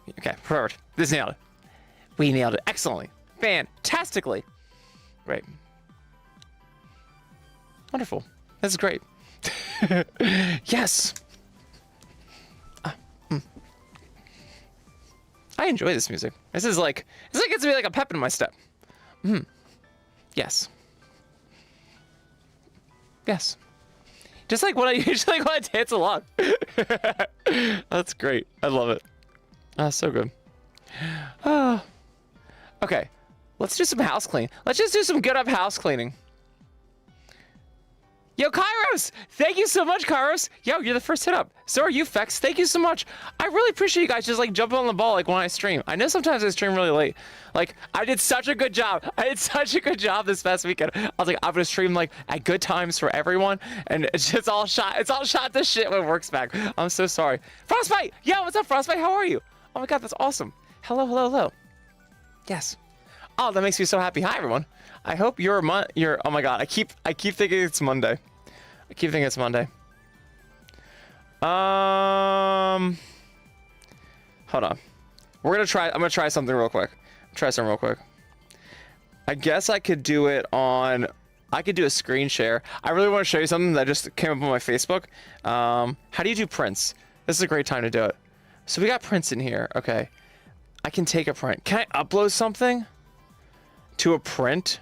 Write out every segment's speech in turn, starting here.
Okay, perfect. This nailed it. We nailed it. Excellently. Fantastically. Great. Wonderful. This is great. Yes. I enjoy this music. This is like, it gets me like a pep in my step. Yes. Yes. Just like when I usually like when I dance along. That's great. I love it. So good. Okay. Let's do some house cleaning. Let's just do some good up house cleaning. Yo, Kairos! Thank you so much, Kairos! Yo, you're the first hit up. So are you, Fex. Thank you so much. I really appreciate you guys just like jumping on the ball like when I stream. I know sometimes I stream really late. Like, I did such a good job. I did such a good job this past weekend. I was like, I'm gonna stream like at good times for everyone. And it's just all shot. It's all shot to shit when work's back. I'm so sorry. Frostbite! Yo, what's up, Frostbite? How are you? Oh my god, that's awesome. Hello, hello, hello. Yes. Oh, that makes me so happy. Hi, everyone. I hope you're oh my god, I keep thinking it's Monday. I keep thinking it's Monday. Hold on. I'm gonna try something real quick. I guess I could do it on, I could do a screen share. I really want to show you something that just came up on my Facebook. How do you do prints? This is a great time to do it. So we got prints in here. Okay. I can take a print. Can I upload something to a print?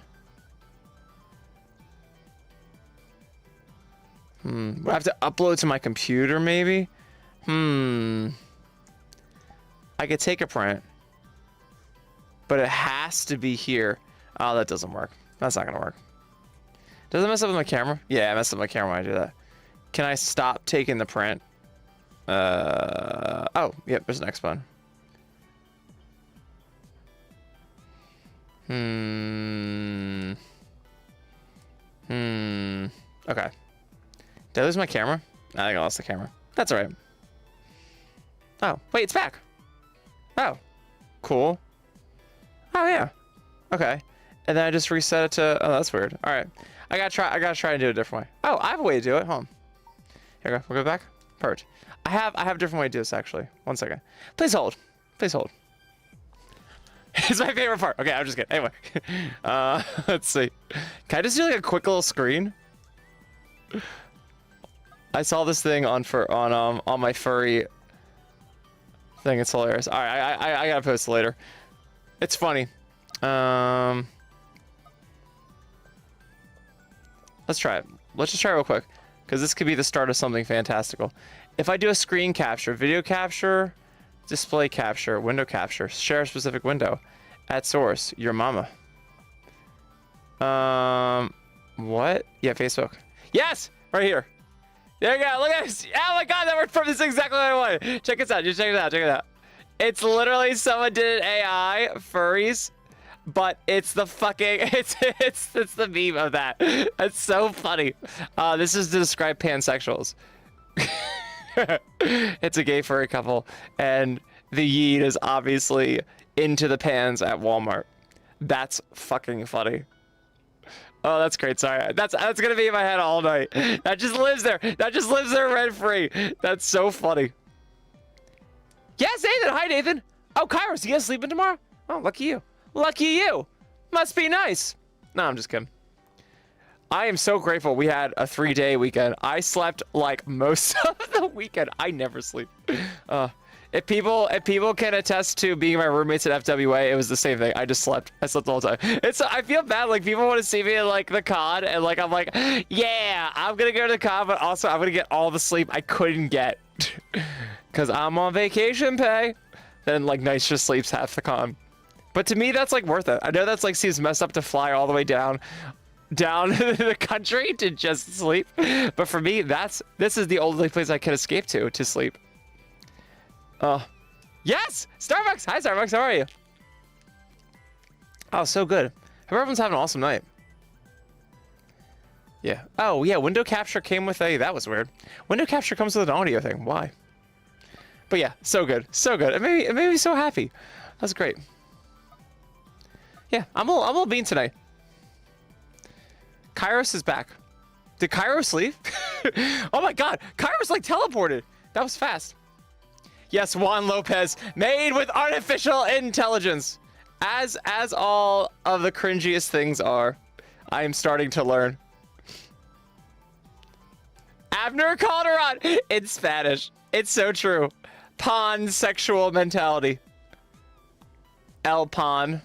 Would I have to upload to my computer, maybe? I could take a print. But it has to be here. Oh, that doesn't work. That's not gonna work. Does it mess up with my camera? Yeah, I mess up my camera when I do that. Can I stop taking the print? Oh, yep, there's the next one. Okay. Did I lose my camera? I think I lost the camera. That's alright. Oh, wait, it's back. Oh, cool. Oh, yeah. Okay. And then I just reset it to, oh, that's weird. Alright. I gotta try and do it a different way. Oh, I have a way to do it. Hold on. Here we go. We'll go back. Perfect. I have a different way to do this, actually. 1 second. Please hold. Please hold. It's my favorite part. Okay, I'm just kidding. Anyway. Let's see. Can I just do like a quick little screen? I saw this thing on my furry thing. It's hilarious. All right, I gotta post it later. It's funny. Let's try it. Let's just try it real quick, because this could be the start of something fantastical. If I do a screen capture, video capture, display capture, window capture, share a specific window, at source, your mama. What? Yeah, Facebook. Yes, right here. There you go. Look at this. Oh my god, that worked from this exactly what I wanted. Check this out. Just check it out. Check it out. It's literally someone did an AI furries, but it's the fucking it's the meme of that. It's so funny. This is to describe pansexuals. It's a gay furry couple, and the yeet is obviously into the pans at Walmart. That's fucking funny. Oh, that's great. Sorry. That's gonna be in my head all night. That just lives there. That just lives there rent free. That's so funny. Yes, Nathan. Hi, Nathan. Oh, Kairos, you guys sleeping tomorrow? Oh, lucky you. Lucky you. Must be nice. No, I'm just kidding. I am so grateful we had a 3-day weekend. I slept like most of the weekend. I never sleep. If people can attest to being my roommates at FWA, it was the same thing. I just slept. I slept the whole time. I feel bad. Like, people want to see me in like the COD, and like I'm like, yeah, I'm gonna go to the COD, but also I'm gonna get all the sleep I couldn't get because I'm on vacation pay. Then like Nice just sleeps half the con. But to me, that's like worth it. I know that's like seems messed up to fly all the way down the country to just sleep, but for me, this is the only place I can escape to sleep. Yes! Starbucks! Hi, Starbucks. How are you? Oh, so good. Hope everyone's having an awesome night. Yeah. Oh, yeah. Window capture came with a... That was weird. Window capture comes with an audio thing. Why? But yeah, so good. So good. It made me so happy. That's great. Yeah, I'm a little bean tonight. Kairos is back. Did Kairos leave? Oh my god. Kairos like teleported. That was fast. Yes, Juan Lopez, made with artificial intelligence. As all of the cringiest things are, I am starting to learn. Abner Calderon in Spanish. It's so true. Pansexual mentality. El Pan.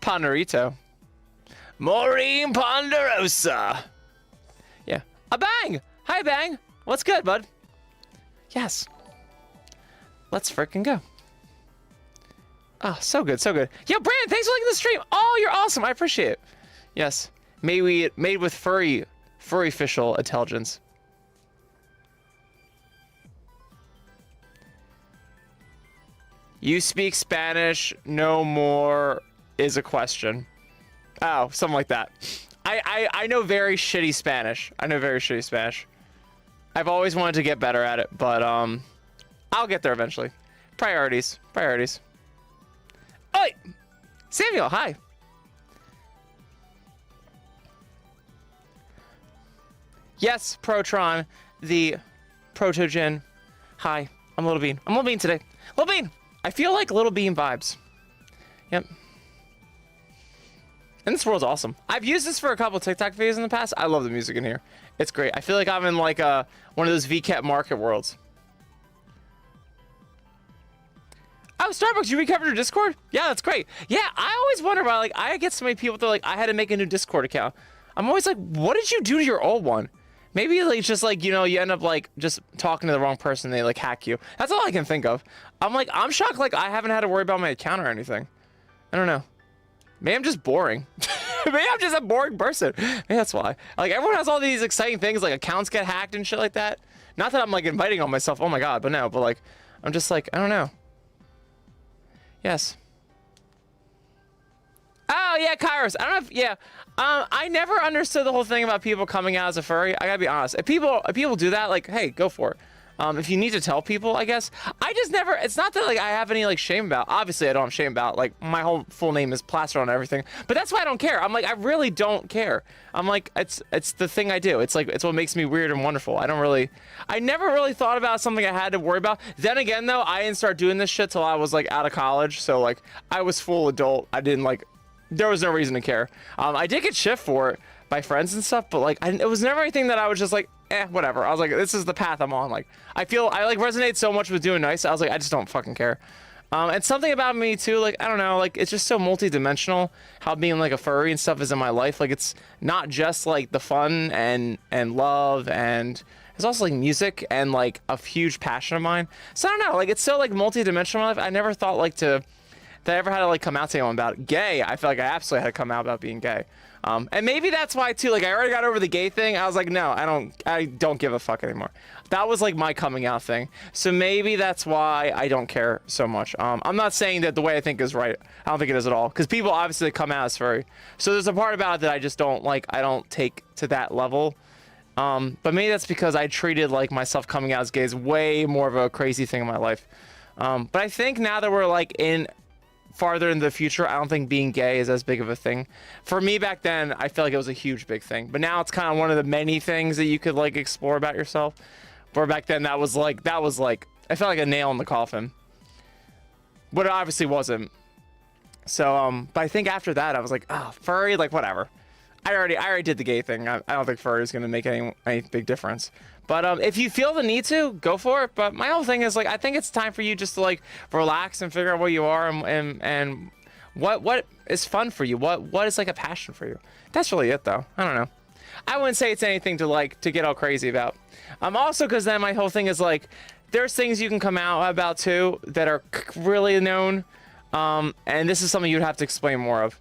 Panerito. Maureen Ponderosa. Yeah. A Bang! Hi, Bang! What's good, bud? Yes. Let's frickin' go. Oh, so good, so good. Yo, Brandon, thanks for liking the stream. Oh, you're awesome. I appreciate it. Yes. Made with furry official intelligence. You speak Spanish, no more is a question. Oh, something like that. I know very shitty Spanish. I know very shitty Spanish. I've always wanted to get better at it, but I'll get there eventually. Priorities. Priorities. Oi! Samuel, hi. Yes, Protron, the Protogen. Hi, I'm Little Bean. I'm Little Bean today. Little Bean! I feel like Little Bean vibes. Yep. And this world's awesome. I've used this for a couple TikTok videos in the past. I love the music in here. It's great. I feel like I'm in like one of those VRchat market worlds. Oh, Starbucks, you recovered your Discord? Yeah, that's great. Yeah, I always wonder why, like, I get so many people that like, I had to make a new Discord account. I'm always like, what did you do to your old one? Maybe like, just like, you know, you end up like just talking to the wrong person, they like hack you. That's all I can think of. I'm like, I'm shocked like I haven't had to worry about my account or anything. I don't know. Maybe I'm just boring. Maybe I'm just a boring person. Maybe that's why. Like, everyone has all these exciting things, like accounts get hacked and shit like that. Not that I'm like inviting on myself, oh my god, but no, but like, I'm just like, I don't know. Yes. Oh, yeah, Kairos. I don't know if, yeah. I never understood the whole thing about people coming out as a furry. I gotta be honest. If people do that, like, hey, go for it. If you need to tell people, I guess. I just never, it's not that, like, I have any, like, shame about. Obviously, I don't have shame about, like, my whole full name is plastered on everything. But that's why I don't care. I'm like, I really don't care. I'm like, it's the thing I do. It's like, it's what makes me weird and wonderful. I never really thought about something I had to worry about. Then again, though, I didn't start doing this shit till I was, like, out of college. So, like, I was full adult. I didn't, like, there was no reason to care. I did get shit for it by friends and stuff, but like it was never anything that I was just like, whatever. I was like, this is the path I'm on. Like, I like resonate so much with doing nice. I was like, I just don't fucking care. And something about me too, like, I don't know, like, it's just so multi-dimensional how being like a furry and stuff is in my life. Like, it's not just like the fun and love, and it's also like music and like a huge passion of mine. So I don't know, like, it's so like multi-dimensional in my life. I never thought like that I ever had to like come out to anyone about it. Gay, I feel like I absolutely had to come out about being gay. And maybe that's why too, like, I already got over the gay thing. I was like, no, I don't give a fuck anymore. That was like my coming out thing. So maybe that's why I don't care so much. I'm not saying that the way I think is right. I don't think it is at all. Because people obviously come out as furry. So there's a part about it that I just don't like, I don't take to that level. But maybe that's because I treated like myself coming out as gay as way more of a crazy thing in my life. But I think now that we're like farther in the future, I don't think being gay is as big of a thing. For me back then, I felt like it was a huge big thing. But now it's kind of one of the many things that you could like explore about yourself. Where back then that was like I felt like a nail in the coffin. But it obviously wasn't. So but I think after that I was like, oh, furry, like whatever. I already did the gay thing. I don't think furry is gonna make any big difference. But if you feel the need to, go for it. But my whole thing is like, I think it's time for you just to like relax and figure out what you are and what is fun for you. What is like a passion for you. That's really it though. I don't know. I wouldn't say it's anything to get all crazy about. Also, because then my whole thing is like, there's things you can come out about too that are really known. And this is something you'd have to explain more of.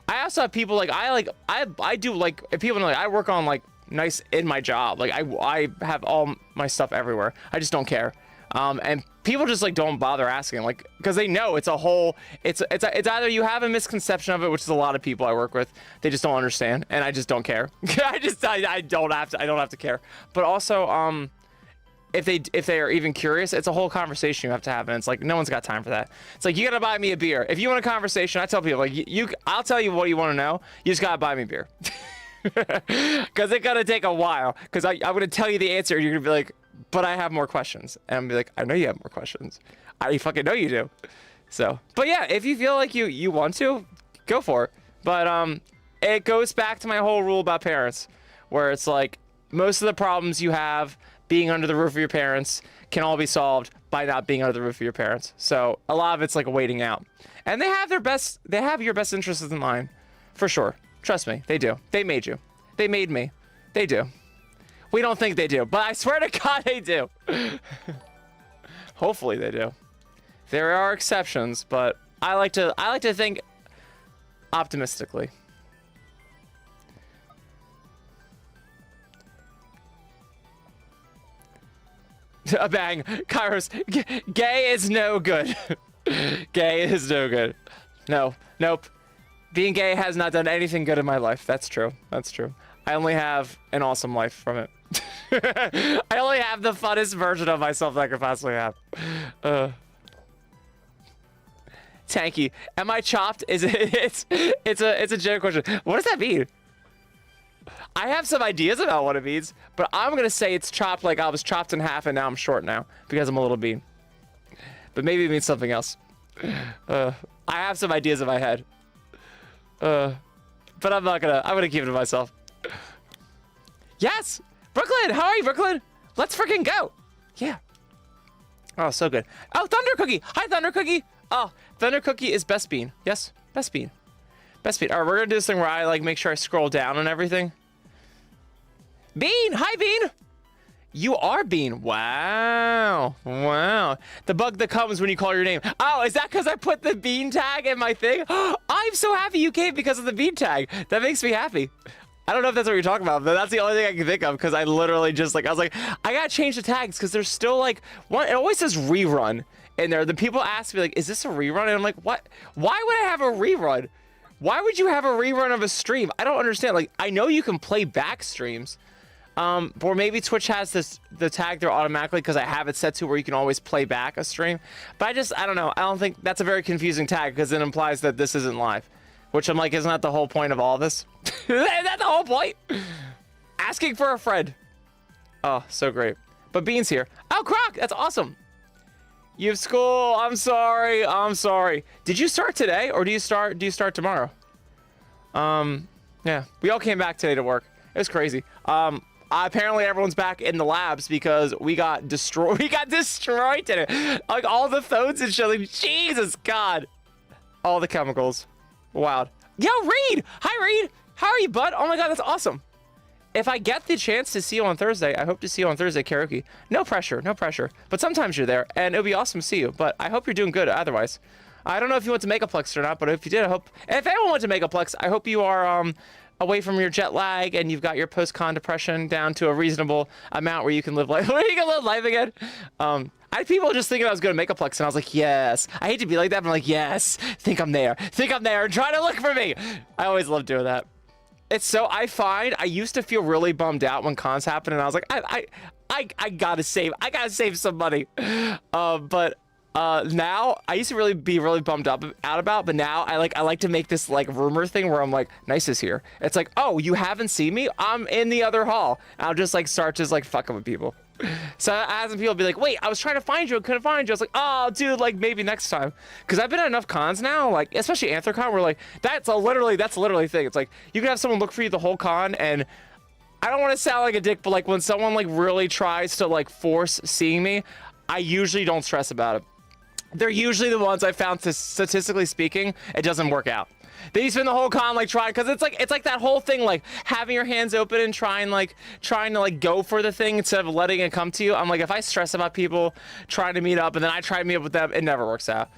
I also have people like, I do like, if people know, like, I work on like nice in my job. Like I have all my stuff everywhere. I just don't care. And people just like don't bother asking, like, because they know it's a whole, it's either you have a misconception of it, which is a lot of people I work with, they just don't understand, and I just don't care. I don't have to care. But also, if they are even curious, it's a whole conversation you have to have, and it's like no one's got time for that. It's like, you gotta buy me a beer. If you want a conversation, I tell people like I'll tell you what you want to know. You just gotta buy me beer. Because it's gonna take a while. Because I'm gonna tell you the answer, and you're gonna be like, but I have more questions. And I'm be like, I know you have more questions. I fucking know you do. So, but yeah, if you feel like you want to, go for it. But it goes back to my whole rule about parents, where it's like most of the problems you have being under the roof of your parents can all be solved by not being under the roof of your parents. So a lot of it's like waiting out. And they have your best interests in mind, for sure. Trust me, they do. They made you. They made me. They do. We don't think they do, but I swear to God they do. Hopefully they do. There are exceptions, but I like to think optimistically. A bang. Kairos. Gay is no good. Gay is no good. No. Nope. Being gay has not done anything good in my life. That's true. That's true. I only have an awesome life from it. I only have the funnest version of myself that I could possibly have. Tanky. Am I chopped? Is it? It's a general question. What does that mean? I have some ideas about what it means, but I'm gonna say it's chopped, like I was chopped in half and now I'm short now because I'm a little bean. But maybe it means something else. I have some ideas in my head. But I'm gonna keep it to myself. Yes! Brooklyn! How are you, Brooklyn? Let's freaking go! Yeah. Oh, so good. Oh, Thunder Cookie! Hi, Thunder Cookie! Oh, Thunder Cookie is best bean. Yes, best bean. Best bean. Alright, we're gonna do this thing where I like make sure I scroll down and everything. Bean! Hi, Bean! You are Bean. Wow. Wow. The bug that comes when you call your name. Oh, is that because I put the bean tag in my thing? I'm so happy you came because of the bean tag. That makes me happy. I don't know if that's what you're talking about, but that's the only thing I can think of because I literally just like, I was like, I gotta change the tags because there's still like, one, it always says rerun in there. The people ask me like, is this a rerun? And I'm like, what? Why would I have a rerun? Why would you have a rerun of a stream? I don't understand. Like, I know you can play back streams. Or maybe Twitch has the tag there automatically because I have it set to where you can always play back a stream. But I don't know. I don't think that's a very confusing tag because it implies that this isn't live. Which I'm like, isn't that the whole point of all this? Is that the whole point? Asking for a friend. Oh, so great. But Bean's here. Oh, Croc, that's awesome. You have school. I'm sorry. I'm sorry. Did you start today or do you start tomorrow? Yeah, we all came back today to work. It was crazy. Apparently everyone's back in the labs because we got destroyed. We got destroyed today. Like all the phones and shit. Like, Jesus God. All the chemicals. Wow. Yo, Reed. Hi, Reed. How are you, bud? Oh my God, that's awesome. If I get the chance to see you on Thursday, I hope to see you on Thursday karaoke. No pressure, no pressure. But sometimes you're there, and it'll be awesome to see you. But I hope you're doing good otherwise. I don't know if you went to Megaplex or not, but if you did, I hope. If anyone went to Megaplex, I hope you are away from your jet lag and you've got your post-con depression down to a reasonable amount where you can live life. Where you can live life again. I had people just thinking I was going to Megaplex, and I was like, yes. I hate to be like that, but I'm like, yes. Think I'm there. Think I'm there. Try to look for me. I always love doing that. It's so, I find I used to feel really bummed out when cons happened, and I was like, I gotta save some money. But now I used to be really bummed out about, but now I like to make this like rumor thing where I'm like, Nice is here. It's like, oh, you haven't seen me? I'm in the other hall. I'll just like start just like fucking with people. So I had some people be like, wait, I was trying to find you and couldn't find you. I was like, oh, dude, like maybe next time. Because I've been at enough cons now, like especially Anthrocon, where like that's literally a thing. It's like you can have someone look for you the whole con, and I don't want to sound like a dick, but like when someone like really tries to like force seeing me, I usually don't stress about it. They're usually the ones I found, statistically speaking, it doesn't work out. They spend the whole con like trying, because it's like that whole thing like having your hands open and trying to like go for the thing instead of letting it come to you. I'm like, if I stress about people trying to meet up and then I try to meet up with them, it never works out.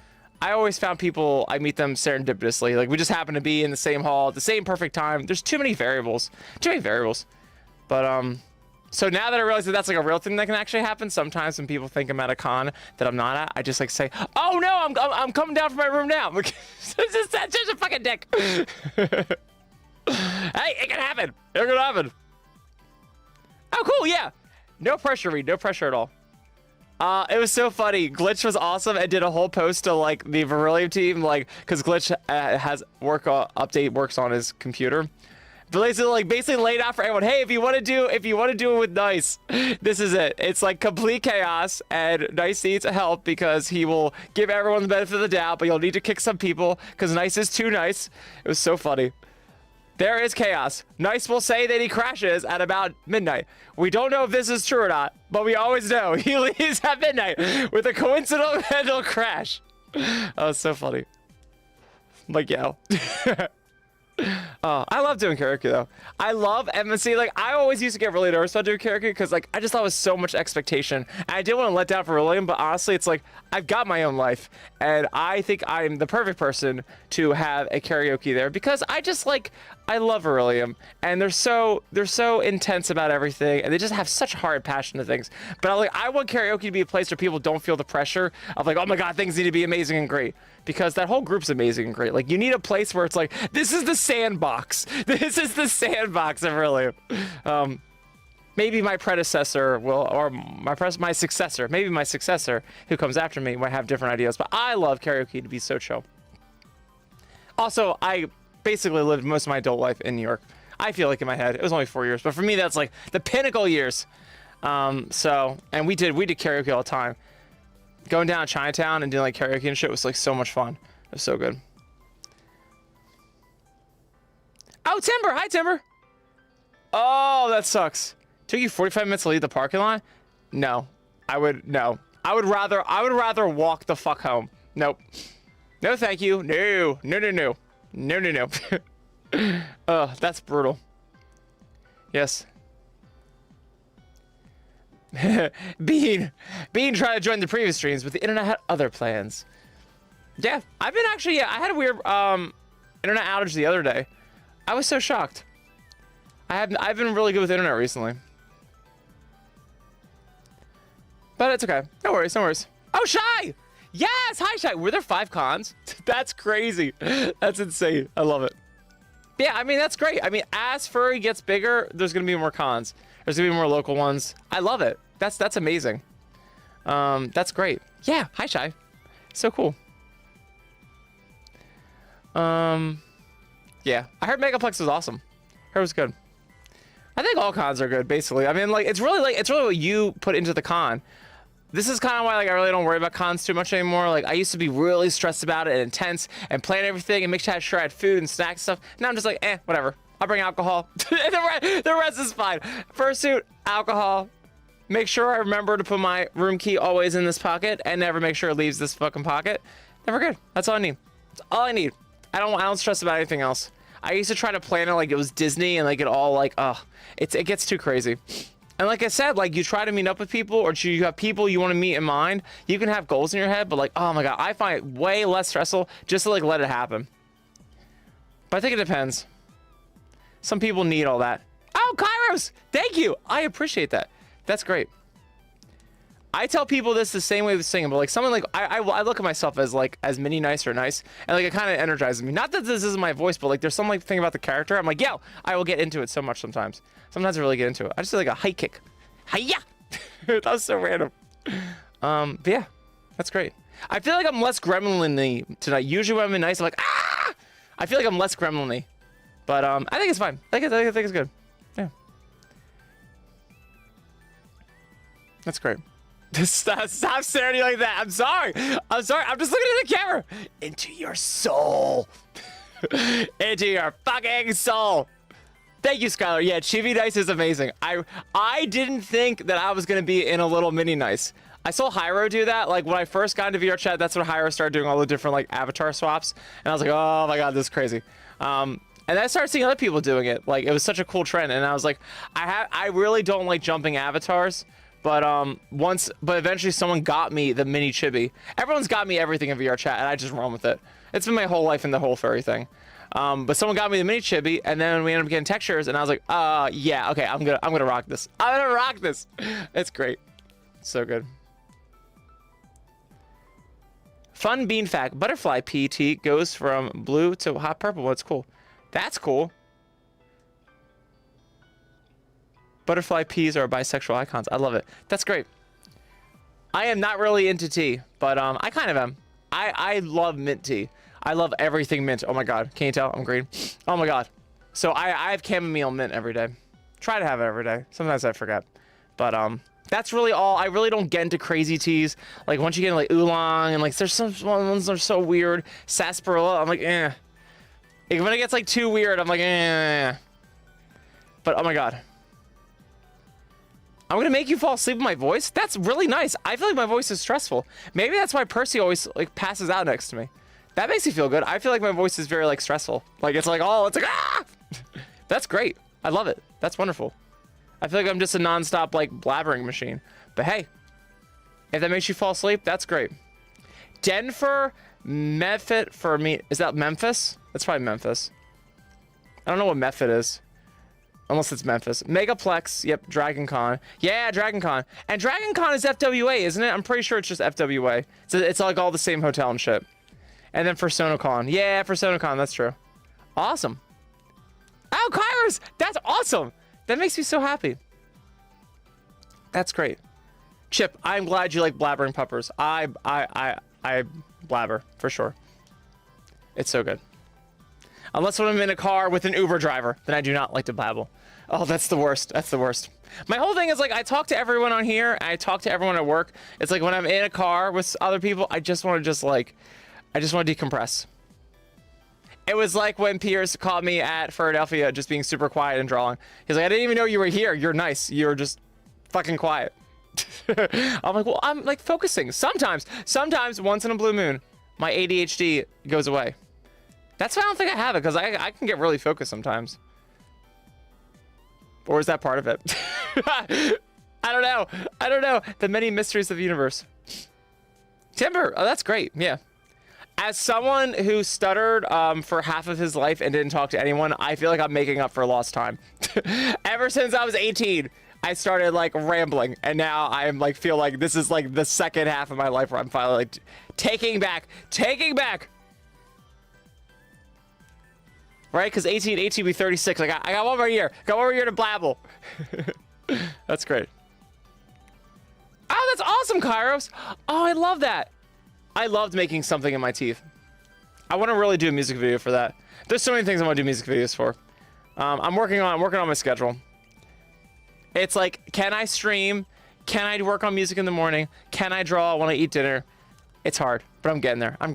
I always found people, I meet them serendipitously. Like we just happen to be in the same hall at the same perfect time. There's too many variables. But so now that I realize that that's like a real thing that can actually happen, sometimes when people think I'm at a con that I'm not at, I just like say, oh no, I'm coming down from my room now. That's just a fucking dick. Hey, it can happen. It can happen. Oh, cool, yeah. No pressure, Reed. No pressure at all. It was so funny. Glitch was awesome and did a whole post to like the Beryllium team, like, because Glitch has update works on his computer. basically laid out for everyone. Hey, if you want to do it with NIIC, this is it. It's like complete chaos, and NIIC needs help because he will give everyone the benefit of the doubt, but you'll need to kick some people because NIIC is too nice. It was so funny. There is chaos. NIIC will say that he crashes at about midnight. We don't know if this is true or not, but we always know he leaves at midnight with a coincidental crash. Oh, it's so funny. Like, yeah. I love doing karaoke though. I love MNC. Like, I always used to get really nervous about doing karaoke because like I just thought it was so much expectation, and I didn't want to let down for William. But honestly, it's like I've got my own life, and I think I'm the perfect person to have a karaoke there because I love Aurelium, and they're so intense about everything, and they just have such hard passion to things. But I want karaoke to be a place where people don't feel the pressure of like, oh my god, things need to be amazing and great, because that whole group's amazing and great. Like, you need a place where it's like, this is the sandbox. This is the sandbox of Aurelium. Maybe my predecessor will, or my successor, maybe my successor who comes after me might have different ideas, but I love karaoke to be so chill. Also, I basically lived most of my adult life in New York. I feel like in my head, it was only 4 years, but for me, that's like the pinnacle years. And we did karaoke all the time. Going down to Chinatown and doing like karaoke and shit was like so much fun. It was so good. Oh, Timber! Hi, Timber! Oh, that sucks. Took you 45 minutes to leave the parking lot? No. I would rather walk the fuck home. Nope. No, thank you. No. No, no, no. No, no, no. Oh, that's brutal. Yes. Bean tried to join the previous streams, but the internet had other plans. Yeah, I had a weird internet outage the other day. I was so shocked. I've been really good with internet recently. But it's okay. No worries, no worries. Oh, Shy! Yes! Hi, Shy! Were there 5 cons? That's crazy. That's insane. I love it. Yeah, I mean, that's great. I mean, as Furry gets bigger, there's going to be more cons. There's going to be more local ones. I love it. That's amazing. That's great. Yeah, hi, Shy. So cool. Yeah, I heard Megaplex was awesome. Heard it was good. I think all cons are good, basically. I mean, like, it's really what you put into the con. This is kind of why, like, I really don't worry about cons too much anymore. Like, I used to be really stressed about it and intense and plan everything and make sure I had food and snacks and stuff. Now I'm just like, whatever. I'll bring alcohol. The rest is fine. Fursuit, alcohol. Make sure I remember to put my room key always in this pocket and never make sure it leaves this fucking pocket. Then we're good. That's all I need. That's all I need. I don't stress about anything else. I used to try to plan it like it was Disney and like it all like, it gets too crazy. And like I said, like, you try to meet up with people, or you have people you want to meet in mind. You can have goals in your head, but like, oh my god, I find it way less stressful just to like let it happen. But I think it depends. Some people need all that. Oh, Kairos, thank you. I appreciate that. That's great. I tell people this the same way with singing, but like someone like I look at myself as mini nice or nice, and like it kind of energizes me. Not that this isn't my voice, but like there's some like thing about the character. I'm like, yo, I will get into it so much sometimes. Sometimes I really get into it. I just do like a high kick. Hiya! That was so random. But yeah, that's great. I feel like I'm less gremlin-y tonight. Usually when I'm in nice, I'm like, ah! I feel like I'm less gremlin-y. But I think it's fine. I think it's good. Yeah. That's great. Stop staring at you like that. I'm sorry. I'm sorry. I'm just looking at the camera. Into your soul. Into your fucking soul. Thank you, Skylar. Yeah, Chibi Nice is amazing. I didn't think that I was going to be in a little mini nice. I saw Hyro do that. Like, when I first got into VRchat, that's when Hyro started doing all the different, like, avatar swaps. And I was like, oh my god, this is crazy. And I started seeing other people doing it. Like, it was such a cool trend. And I was like, I really don't like jumping avatars. But eventually someone got me the mini chibi. Everyone's got me everything in VRchat, and I just run with it. It's been my whole life in the whole furry thing. But someone got me the mini chibi, and then we ended up getting textures, and I was like, yeah, okay, I'm gonna rock this. I'm gonna rock this. It's great. So good. Fun bean fact: butterfly PT goes from blue to hot purple. What's cool? That's cool. Butterfly peas are bisexual icons. I love it. That's great. I am not really into tea, but I kind of am. I love mint tea. I love everything mint. Oh my god. Can you tell? I'm green. Oh my god. So I have chamomile mint every day. Try to have it every day. Sometimes I forget. But that's really all. I really don't get into crazy teas. Like once you get into like oolong and like there's some ones that are so weird. Sarsaparilla, I'm like, eh. Like, when it gets like too weird, I'm like, eh. But oh my god. I'm gonna make you fall asleep with my voice? That's really nice. I feel like my voice is stressful. Maybe that's why Percy always like passes out next to me. That makes me feel good. I feel like my voice is very like stressful. Like it's like, oh, it's like, ah! That's great. I love it. That's wonderful. I feel like I'm just a non-stop like blabbering machine. But hey, if that makes you fall asleep, that's great. Denver Method for me. Is that Memphis? That's probably Memphis. I don't know what Method is. Unless it's Memphis. Megaplex. Yep. Dragon Con. Yeah, Dragon Con. And Dragon Con is FWA, isn't it? I'm pretty sure it's just FWA. So it's like all the same hotel and shit. And then for SonoCon. Yeah, for SonoCon. That's true. Awesome. Oh, Kairos! That's awesome! That makes me so happy. That's great. Chip, I'm glad you like blabbering puppers. I blabber, for sure. It's so good. Unless when I'm in a car with an Uber driver, then I do not like to babble. Oh, that's the worst. That's the worst. My whole thing is like, I talk to everyone on here, and I talk to everyone at work. It's like when I'm in a car with other people, I just want to decompress. It was like when Pierce called me at Philadelphia just being super quiet and drawing. He's like, I didn't even know you were here. You're nice. You're just fucking quiet. I'm like, well, I'm like focusing. Sometimes once in a blue moon, my ADHD goes away. That's why I don't think I have it, because I can get really focused sometimes. Or is that part of it? I don't know. I don't know. The many mysteries of the universe. Timber. Oh, that's great. Yeah. As someone who stuttered for half of his life and didn't talk to anyone, I feel like I'm making up for lost time. Ever since I was 18, I started like rambling, and now I'm like feel like this is like the second half of my life where I'm finally like taking back. Right? Because 18 be 36. I got one more year. Got one more year to blabble. That's great. Oh, that's awesome, Kairos. Oh, I love that. I loved making something in my teeth. I want to really do a music video for that. There's so many things I want to do music videos for. I'm working on my schedule. It's like, can I stream? Can I work on music in the morning? Can I draw when I eat dinner? It's hard, but I'm getting there. I'm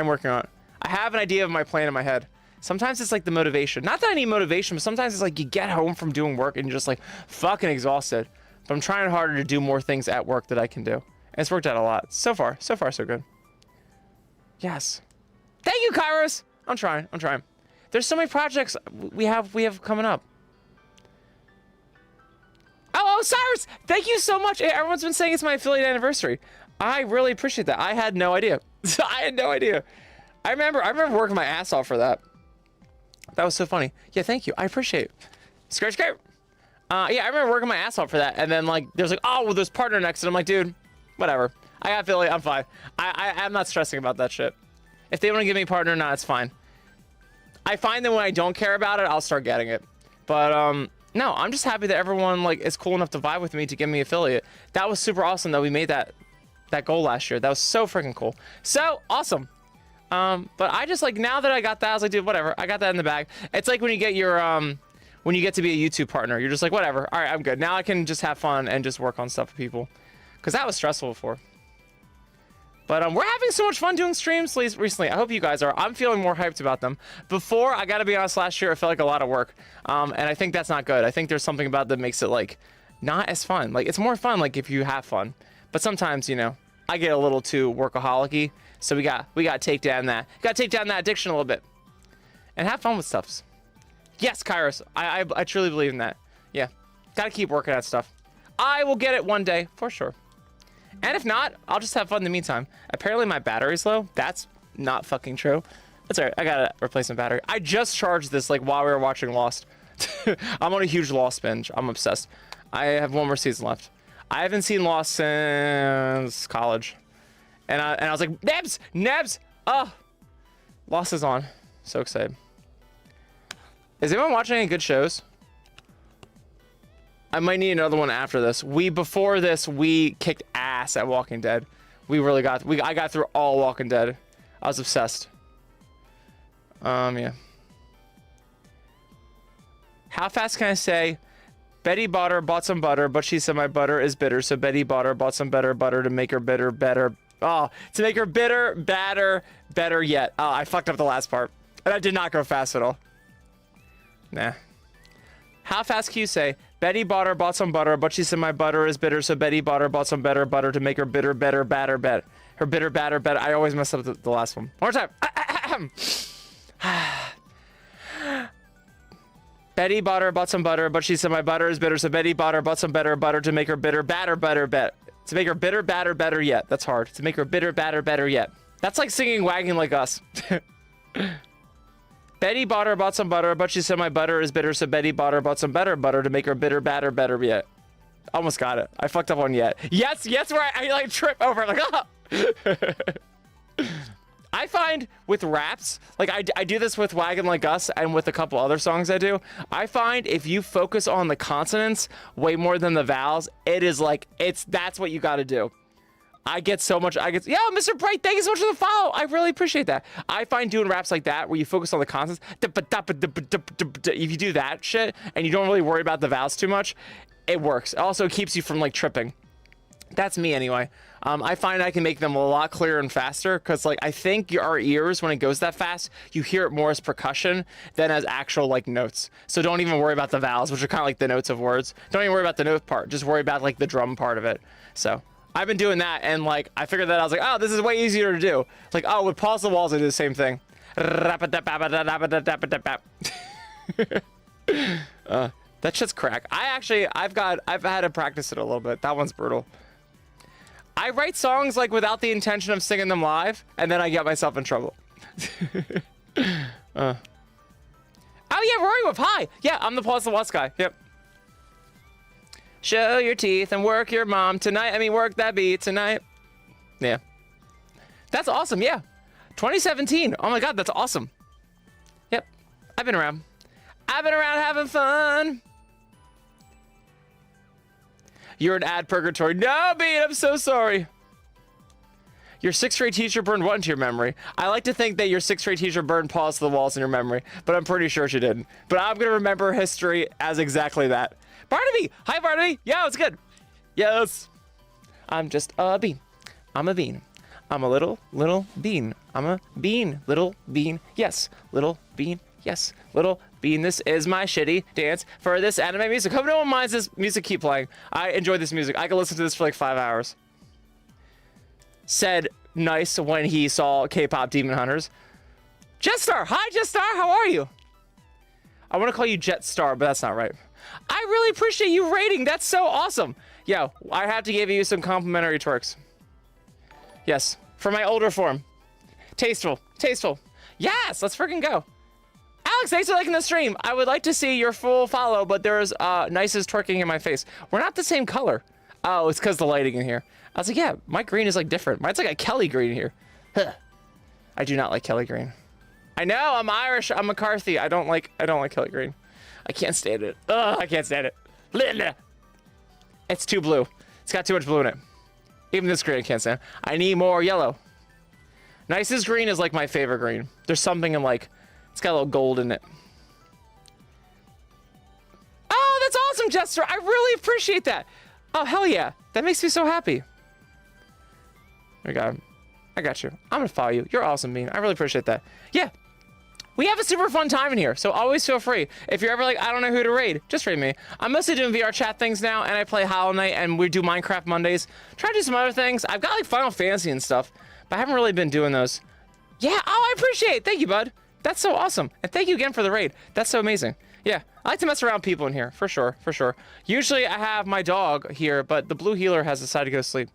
working on it. I have an idea of my plan in my head. Sometimes it's like the motivation. Not that I need motivation, but sometimes it's like you get home from doing work and you're just like fucking exhausted. But I'm trying harder to do more things at work that I can do. And it's worked out a lot. So far, so good. Yes. Thank you, Kairos. I'm trying. There's so many projects we have coming up. Oh, Cyrus, thank you so much. Everyone's been saying it's my affiliate anniversary. I really appreciate that. I had no idea. I remember working my ass off for that. That was so funny. Yeah, thank you. I appreciate it. Skirt. Yeah, I remember working my ass off for that. And then like, there's like, oh, well, there's partner next. And I'm like, dude, whatever. I got affiliate. I'm fine. I'm not stressing about that shit. If they want to give me a partner, nah, it's fine. I find that when I don't care about it, I'll start getting it. But no, I'm just happy that everyone like is cool enough to vibe with me to give me affiliate. That was super awesome that we made that goal last year. That was so freaking cool. So awesome. But I just like, now that I got that, I was like, dude, whatever. I got that in the bag. It's like when you get your when you get to be a YouTube partner, you're just like, whatever. All right, I'm good. Now I can just have fun and just work on stuff with people. Because that was stressful before. But we're having so much fun doing streams recently. I hope you guys are. I'm feeling more hyped about them. Before, I gotta be honest, last year, it felt like a lot of work. And I think that's not good. I think there's something about that makes it like not as fun. Like it's more fun like if you have fun. But sometimes, you know, I get a little too workaholic-y. So we gotta take down that addiction a little bit. And have fun with stuff. Yes, Kairos. I truly believe in that. Yeah. Gotta keep working at stuff. I will get it one day, for sure. And if not, I'll just have fun in the meantime. Apparently my battery's low. That's not fucking true. That's alright. I got a replacement battery. I just charged this like while we were watching Lost. I'm on a huge Lost binge. I'm obsessed. I have one more season left. I haven't seen Lost since college. And I was like, Nebs! Oh! Lost is on. So excited. Is anyone watching any good shows? I might need another one after this. Before this, we kicked ass at Walking Dead. I got through all Walking Dead. I was obsessed. Yeah. How fast can I say, Betty bought some butter, but she said my butter is bitter, so Betty bought some better butter to make her bitter better. Oh, to make her bitter, better yet. Oh, I fucked up the last part. And I did not go fast at all. Nah. How fast can you say, Betty bought some butter, but she said my butter is bitter, so Betty bought some better butter to make her bitter, better. Her bitter, better. I always mess up the last one. One more time. Betty bought some butter, but she said my butter is bitter, so Betty bought some better butter to make her bitter, better. To make her bitter, better yet. That's hard. To make her bitter, better yet. That's like singing Wagging Like Us. Betty bought some butter, but she said my butter is bitter, so Betty bought some better butter to make her bitter, better yet. Almost got it. I fucked up on yet. Yes, where I like trip over. Like, oh. I find with raps, like I do this with Waggin' Like Us and with a couple other songs I do. I find if you focus on the consonants way more than the vowels, it is like, that's what you got to do. I get, yeah, Mr. Bright, thank you so much for the follow. I really appreciate that. I find doing raps like that where you focus on the consonants, if you do that shit and you don't really worry about the vowels too much, it works. It also keeps you from like tripping. That's me anyway. I find I can make them a lot clearer and faster because like I think our ears, when it goes that fast, you hear it more as percussion than as actual like notes. So don't even worry about the vowels, which are kind of like the notes of words. Don't even worry about the note part. Just worry about like the drum part of it. So I've been doing that, and like I figured that I was like, oh, this is way easier to do. It's like, oh, with Pause the Walls, I do the same thing. That shit's crack. I've had to practice it a little bit. That one's brutal. I write songs like without the intention of singing them live, and then I get myself in trouble. Oh yeah, Rory Wolf, hi. Yeah, I'm the Pause the Walls guy. Yep. Show your teeth and work your mom tonight. I mean, work that beat tonight. Yeah. That's awesome, yeah. 2017. Oh my God, that's awesome. Yep. I've been around having fun. You're an ad purgatory. No, Bean, I'm so sorry. Your sixth grade teacher burned what into your memory? I like to think that your sixth grade teacher burned Pause to the Walls in your memory, but I'm pretty sure she didn't. But I'm going to remember history as exactly that. Barnaby! Hi, Barnaby! Yeah, it's good. Yes. I'm just a bean. I'm a bean. I'm a little bean. I'm a bean. Little bean. Yes. Little bean. Yes. Little bean. This is my shitty dance for this anime music. Hope no one minds this music keep playing. I enjoy this music. I can listen to this for like 5 hours. Said nice when he saw K-pop Demon Hunters. Jetstar! Hi, Jetstar! How are you? I want to call you Jetstar, but that's not right. I really appreciate you rating. That's so awesome. Yo, I have to give you some complimentary twerks. Yes, for my older form. Tasteful. Yes, let's freaking go. Alex, thanks for liking the stream. I would like to see your full follow, but there's nicest twerking in my face. We're not the same color. Oh, it's because the lighting in here. I was like, yeah, my green is like different. Mine's like a Kelly green here. Huh. I do not like Kelly green. I know, I'm Irish. I'm McCarthy. I don't like Kelly green. I can't stand it. Ugh, I can't stand it. It's too blue. It's got too much blue in it. Even this green I can't stand. I need more yellow. Nicest green is like my favorite green. There's something in like, it's got a little gold in it. Oh, that's awesome, Jester. I really appreciate that. Oh, hell yeah. That makes me so happy. There we go. I got you. I'm gonna follow you. You're awesome, Bean. I really appreciate that. Yeah. We have a super fun time in here, so always feel free. If you're ever like, I don't know who to raid, just raid me. I'm mostly doing VRchat things now, and I play Hollow Knight, and we do Minecraft Mondays. Try to do some other things. I've got like Final Fantasy and stuff, but I haven't really been doing those. Yeah, oh, I appreciate it. Thank you, bud. That's so awesome. And thank you again for the raid. That's so amazing. Yeah, I like to mess around with people in here, for sure. Usually I have my dog here, but the blue healer has decided to go to sleep.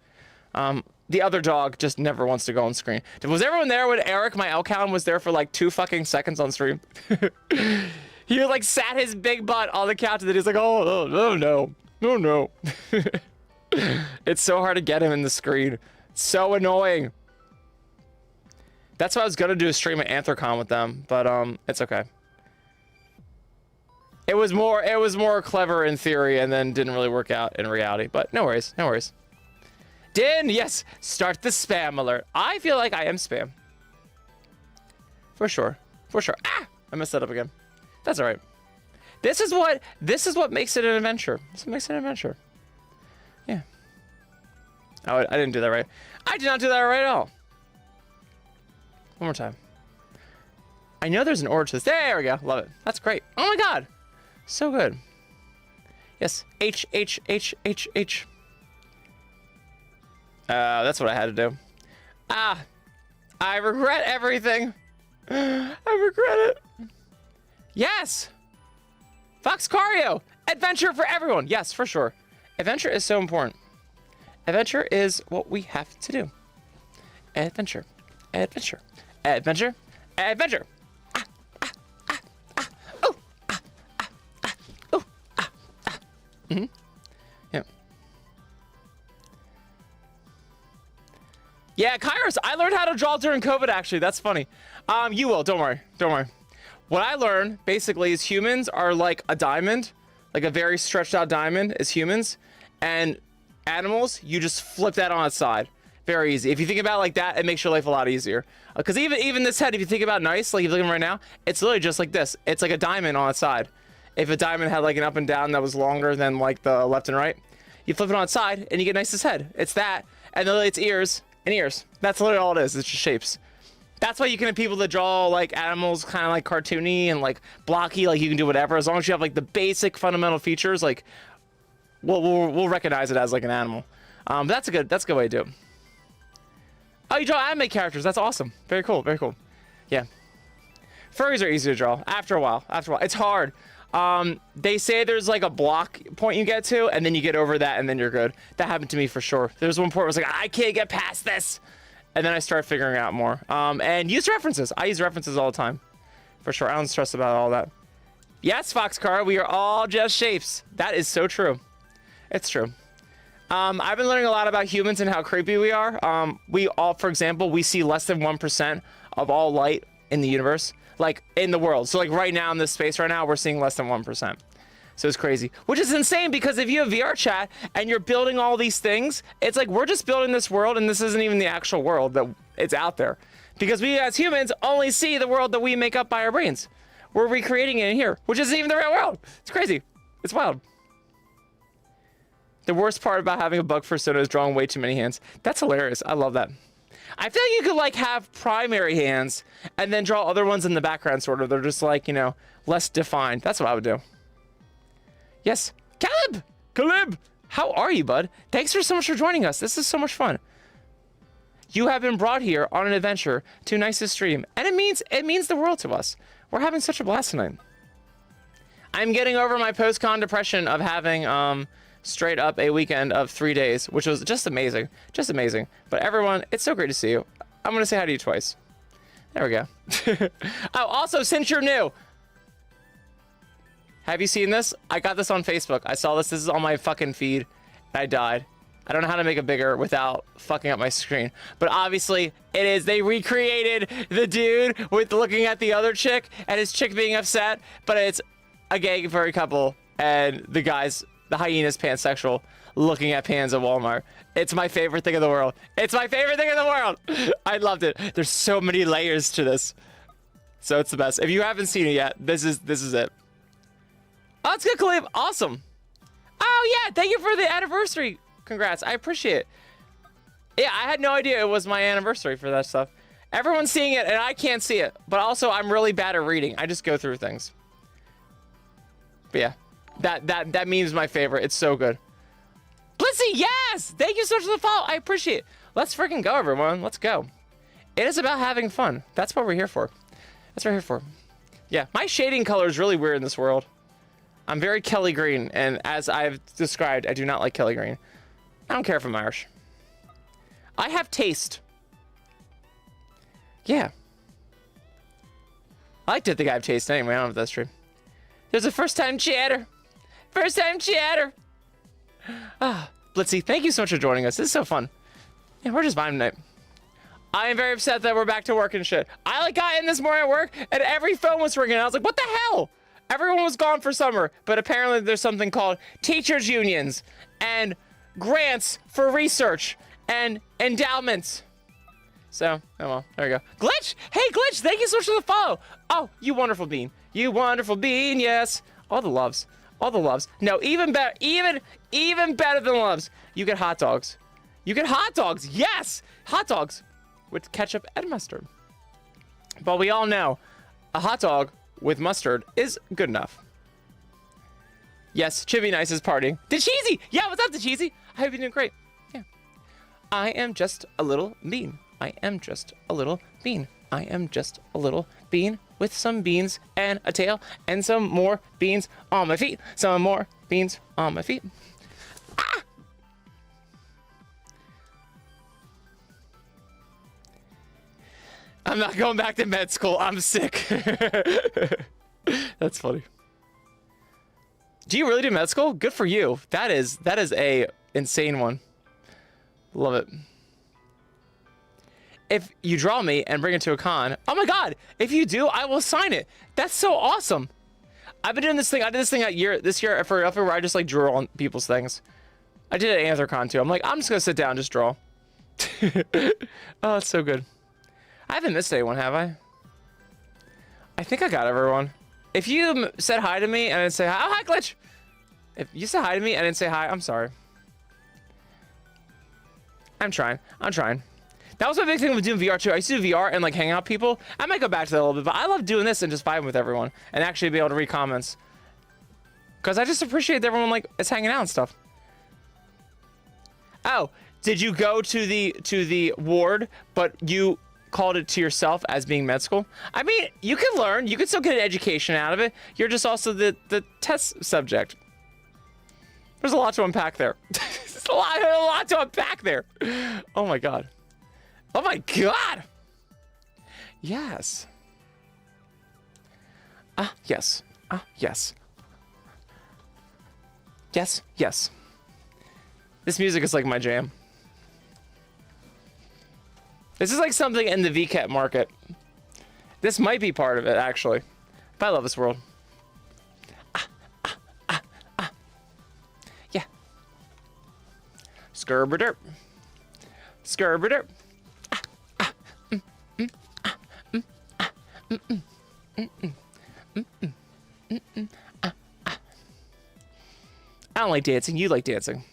The other dog just never wants to go on screen. Was everyone there when Eric, my Elkown, was there for like 2 fucking seconds on stream? He like sat his big butt on the couch and then he's like, oh no. It's so hard to get him in the screen. It's so annoying. That's why I was gonna do a stream at Anthrocon with them, but it's okay. It was more clever in theory and then didn't really work out in reality, but no worries. Din, yes, start the spam alert. I feel like I am spam. For sure. Ah, I messed that up again. That's all right. This is what makes it an adventure. This is what makes it an adventure. Yeah. Oh, I didn't do that right. I did not do that right at all. One more time. I know there's an order to this. There we go. Love it. That's great. Oh my god. So good. Yes. H, H, H, H, H. That's what I had to do. Ah. I regret everything. I regret it. Yes. Foxcario. Adventure for everyone. Yes, for sure. Adventure is so important. Adventure is what we have to do. Adventure. Adventure. Adventure. Adventure. Mm-hmm. Yeah. Yeah, Kairos, I learned how to draw during COVID, actually. That's funny. You will. Don't worry. Don't worry. What I learned, basically, is humans are like a diamond. Like a very stretched out diamond is humans. And animals, you just flip that on its side. Very easy. If you think about it like that, it makes your life a lot easier. Because even this head, if you think about nice, like you're looking right now, it's literally just like this. It's like a diamond on its side. If a diamond had like an up and down that was longer than like the left and right, you flip it on its side and you get nice's head. It's that, and then it's ears and ears. That's literally all it is. It's just shapes. That's why you can have people that draw like animals kind of like cartoony and like blocky, like you can do whatever. As long as you have like the basic fundamental features, like we'll recognize it as like an animal. But that's a good way to do it. Oh, you draw anime characters. That's awesome. Very cool. Very cool. Yeah. Furries are easy to draw after a while. It's hard. They say there's like a block point you get to, and then you get over that, and then you're good. That happened to me for sure. There's one point where I was like, I can't get past this. And then I started figuring out more. And use references. I use references all the time. For sure. I don't stress about all that. Yes, Foxcar, we are all just shapes. That is so true. It's true. I've been learning a lot about humans and how creepy we are. We all, for example, we see less than 1% of all light in the universe. Like, in the world. So, like, right now in this space right now, we're seeing less than 1%. So it's crazy. Which is insane, because if you have VRchat and you're building all these things, it's like we're just building this world, and this isn't even the actual world that it's out there. Because we, as humans, only see the world that we make up by our brains. We're recreating it in here, which isn't even the real world. It's crazy. It's wild. The worst part about having a bug persona is drawing way too many hands. That's hilarious. I love that. I feel like you could like have primary hands and then draw other ones in the background, sort of. They're just like, you know, less defined. That's what I would do. Yes. Caleb! Caleb! How are you, bud? Thanks for so much for joining us. This is so much fun. You have been brought here on an adventure to NIIC's stream, and it means the world to us. We're having such a blast tonight. I'm getting over my post-con depression of having straight up a weekend of 3 days, which was just amazing. Just amazing. But everyone, it's so great to see you. I'm gonna say hi to you twice. There we go. Oh, also, since you're new, have you seen this? I got this on Facebook. I saw this. This is on my fucking feed. I died. I don't know how to make it bigger without fucking up my screen. But obviously, it is. They recreated the dude with looking at the other chick and his chick being upset. But it's a gay furry couple and the guy's, the hyena's pansexual, looking at pans at Walmart. It's my favorite thing in the world. It's my favorite thing in the world. I loved it. There's so many layers to this. So it's the best. If you haven't seen it yet, this is it. Oh, it's good, Khalib. Awesome. Oh, yeah. Thank you for the anniversary. Congrats. I appreciate it. Yeah, I had no idea it was my anniversary for that stuff. Everyone's seeing it, and I can't see it. But also, I'm really bad at reading. I just go through things. But yeah, that meme is my favorite. It's so good. Blitzy, yes! Thank you so much for the follow. I appreciate it. Let's freaking go, everyone. Let's go. It is about having fun. That's what we're here for. That's what we're here for. Yeah, my shading color is really weird in this world. I'm very Kelly Green, and as I've described, I do not like Kelly Green. I don't care if I'm Irish. I have taste. Yeah. I like to think I have taste anyway. I don't know if that's true. There's a first-time chatter. First-time chatter. Ah, Blitzy, thank you so much for joining us. This is so fun. Yeah, we're just vibing tonight. I am very upset that we're back to work and shit. I like got in this morning at work, and every phone was ringing. I was like, what the hell? Everyone was gone for summer, but apparently there's something called teachers unions and grants for research and endowments. So, oh well, there we go. Glitch! Hey, Glitch, thank you so much for the follow. Oh, you wonderful bean. You wonderful bean, yes. All the loves. All the loves. No, even better. Even better than loves. You get hot dogs. You get hot dogs. Yes! Hot dogs with ketchup and mustard. But we all know a hot dog with mustard is good enough. Yes, Chibi Nice is partying. DeCheesy! Yeah, what's up, DeCheesy? I hope you're doing great. Yeah. I am just a little bean. I am just a little bean. I am just a little bean with some beans and a tail and some more beans on my feet. Some more beans on my feet. Ah! I'm not going back to med school. I'm sick. That's funny. Do you really do med school? Good for you. That is a insane one. Love it. If you draw me and bring it to a con, oh my god, if you do, I will sign it. That's so awesome. I've been doing this thing. I did this thing this year for where I just like drew on people's things. I did it at AntherCon too. I'm like, I'm just gonna sit down and just draw. Oh, it's so good. I haven't missed anyone, have I? I think I got everyone. If you said hi to me and I didn't say hi, oh, hi, Glitch. If you said hi to me and I didn't say hi, I'm sorry. I'm trying. That was my big thing with doing VR too. I used to do VR and like hang out with people. I might go back to that a little bit, but I love doing this and just vibing with everyone and actually be able to read comments. Cause I just appreciate that everyone like is hanging out and stuff. Oh, did you go to the ward, but you called it to yourself as being med school? I mean, you can learn, you can still get an education out of it. You're just also the test subject. There's a lot to unpack there. There's a lot to unpack there. Oh my god. Oh my god! Yes. Yes. Yes. Yes, yes. This music is like my jam. This is like something in the VRchat market. This might be part of it, actually. But I love this world. Yeah. Skirberderp. Skirberderp. I don't like dancing. You like dancing.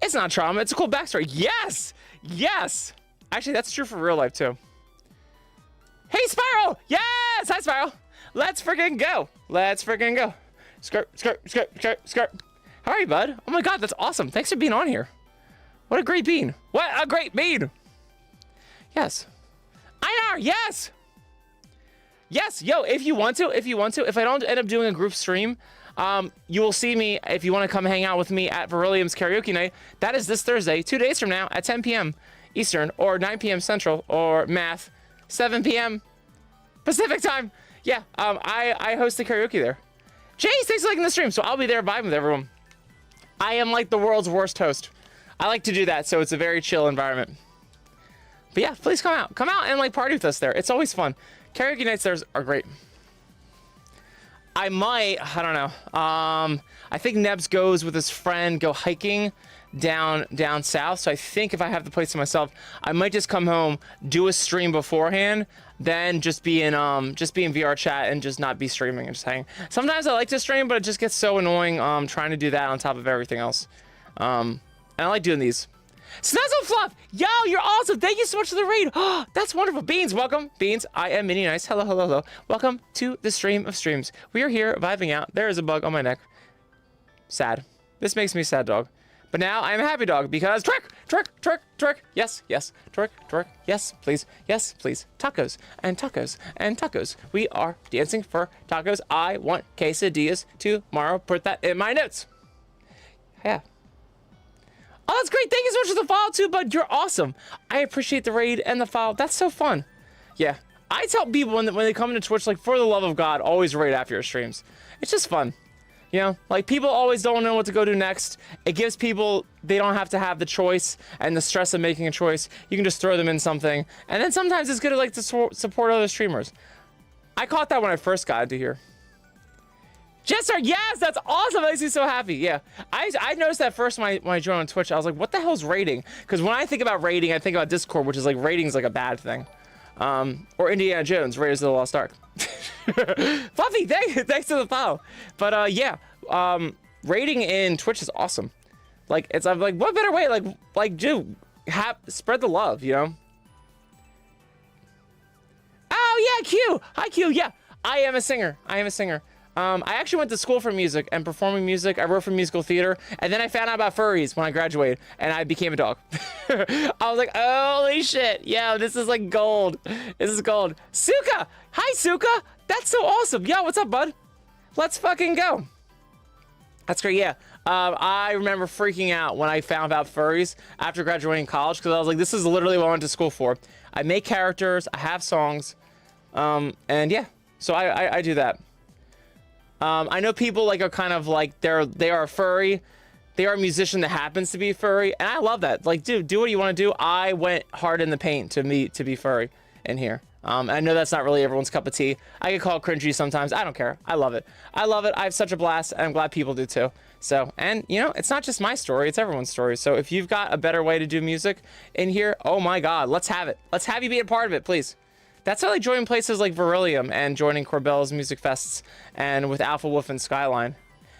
It's not trauma. It's a cool backstory. Yes! Yes! Actually, that's true for real life, too. Hey, Spiral! Yes! Hi, Spiral! Let's freaking go! Let's freaking go. Skirt, skirt, skirt, skirt, skirt. How are you, bud? Oh my god, that's awesome. Thanks for being on here. What a great bean. What a great bean! Yes. Einar, yes! Yes, yo, if you want to, if I don't end up doing a group stream, you will see me if you want to come hang out with me at Verillium's Karaoke Night. That is this Thursday, 2 days from now at 10 p.m. Eastern or 9 p.m. Central or math, 7 p.m. Pacific time. Yeah, I host the karaoke there. Jace, thanks for liking the stream. So I'll be there vibing with everyone. I am like the world's worst host. I like to do that, so it's a very chill environment. But yeah, please come out. Come out and like party with us there. It's always fun. Karaoke nights there are great. I don't know. I think Nebs goes with his friend, go hiking down south. So I think if I have the place to myself, I might just come home, do a stream beforehand, then just be in VRchat and just not be streaming and just hang. Sometimes I like to stream, but it just gets so annoying trying to do that on top of everything else. And I like doing these. Snuzzle Fluff! Yo, you're awesome! Thank you so much for the raid! Oh, that's wonderful. Beans, welcome. Beans, I am Mini Nice. Hello, hello, hello. Welcome to the stream of streams. We are here vibing out. There is a bug on my neck. Sad. This makes me sad, dog. But now I am a happy dog because twerk, twerk, twerk, twerk. Yes, yes. Twerk, twerk. Yes, please. Yes, please. Tacos and tacos and tacos. We are dancing for tacos. I want quesadillas tomorrow. Put that in my notes. Yeah. Oh, that's great. Thank you so much for the follow too, bud. You're awesome. I appreciate the raid and the follow. That's so fun. Yeah. I tell people when they come into Twitch, like, for the love of God, always raid after your streams. It's just fun. You know, like, people always don't know what to go do next. It gives people, they don't have to have the choice and the stress of making a choice. You can just throw them in something. And then sometimes it's good to, like, to support other streamers. I caught that when I first got into here. Jester, yes, that's awesome. That makes me so happy. Yeah, I noticed that first when I joined on Twitch. I was like, what the hell is raiding? Because when I think about raiding, I think about Discord, which is like raiding is like a bad thing. Or Indiana Jones, Raiders of the Lost Ark. Fluffy, thanks to the follow. But yeah, rating in Twitch is awesome. Like I'm like, what better way? Like, dude, spread the love, you know? Oh yeah, Q. Hi Q. Yeah, I am a singer. I actually went to school for music and performing music. I wrote for musical theater, and then I found out about furries when I graduated, and I became a dog. I was like, holy shit, yeah, this is like gold. This is gold. Suka! Hi, Suka! That's so awesome. Yo, what's up, bud? Let's fucking go. That's great, yeah. I remember freaking out when I found out furries after graduating college, because I was like, this is literally what I went to school for. I make characters, I have songs, and yeah, so I do that. I know people like are kind of like they are a furry, they are a musician that happens to be furry, and I love that. Like, dude, do what you want to do. I went hard in the paint to be furry in here. I know that's not really everyone's cup of tea. I get called cringy sometimes. I don't care. I love it. I love it. I have such a blast, and I'm glad people do too. So, and you know, it's not just my story, it's everyone's story. So if you've got a better way to do music in here, oh my God, let's have it. Let's have you be a part of it, please. That's how I join places like Beryllium and joining Corbell's music fests and with Alpha Wolf and Skyline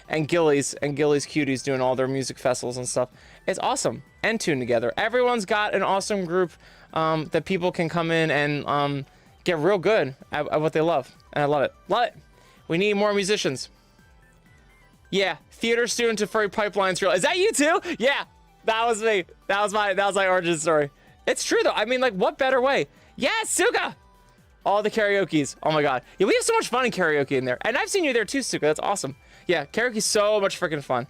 and Gillies Cuties doing all their music festivals and stuff. It's awesome. And Tune Together. Everyone's got an awesome group that people can come in and get real good at what they love. And I love it. Love it. We need more musicians. Yeah, theater student to furry pipelines real. Is that you too? Yeah, that was me. That was my origin story. It's true though. I mean, like, what better way? Yes, Suga! All the karaoke's. Oh my God. Yeah, we have so much fun in karaoke in there. And I've seen you there too, Suka. That's awesome. Yeah, karaoke's so much freaking fun.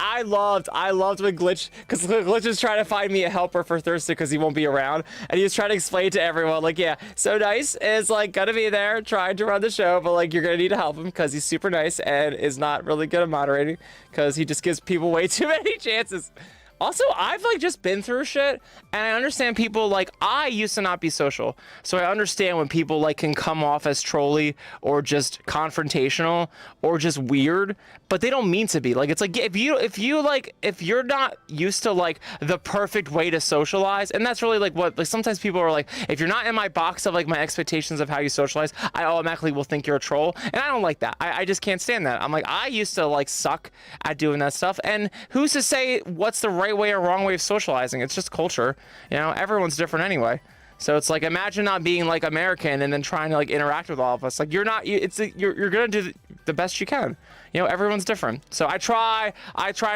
I loved when Glitch, because Glitch was trying to find me a helper for Thursday because he won't be around. And he was trying to explain to everyone, like, yeah, So Nice is like gonna be there trying to run the show, but like you're gonna need to help him because he's super nice and is not really good at moderating because he just gives people way too many chances. Also, I've like just been through shit, and I understand people like, I used to not be social, so I understand when people like can come off as trolly or just confrontational or just weird, but they don't mean to be. Like, it's like if you're not used to like the perfect way to socialize, and that's really like what, like, sometimes people are like, if you're not in my box of like my expectations of how you socialize, I automatically will think you're a troll, and I don't like that. I just can't stand that. I'm like, I used to like suck at doing that stuff, and who's to say what's the right way or wrong way of socializing? It's just culture, you know. Everyone's different anyway. So it's like, imagine not being like American and then trying to like interact with all of us. Like, you're you're gonna do the best you can, you know. Everyone's different. So I try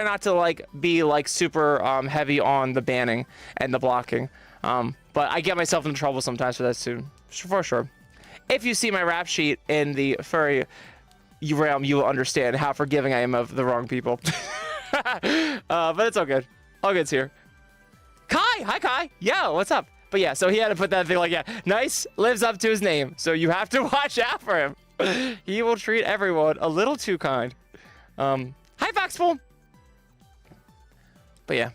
not to like be like super heavy on the banning and the blocking, but I get myself into trouble sometimes for that too, for sure. If you see my rap sheet in the furry realm, you will understand how forgiving I am of the wrong people. But it's all good. All good's here. Kai! Hi, Kai! Yo, what's up? But yeah, so he had to put that thing like, yeah, Nice lives up to his name, so you have to watch out for him. He will treat everyone a little too kind. Hi, Foxful! But yeah.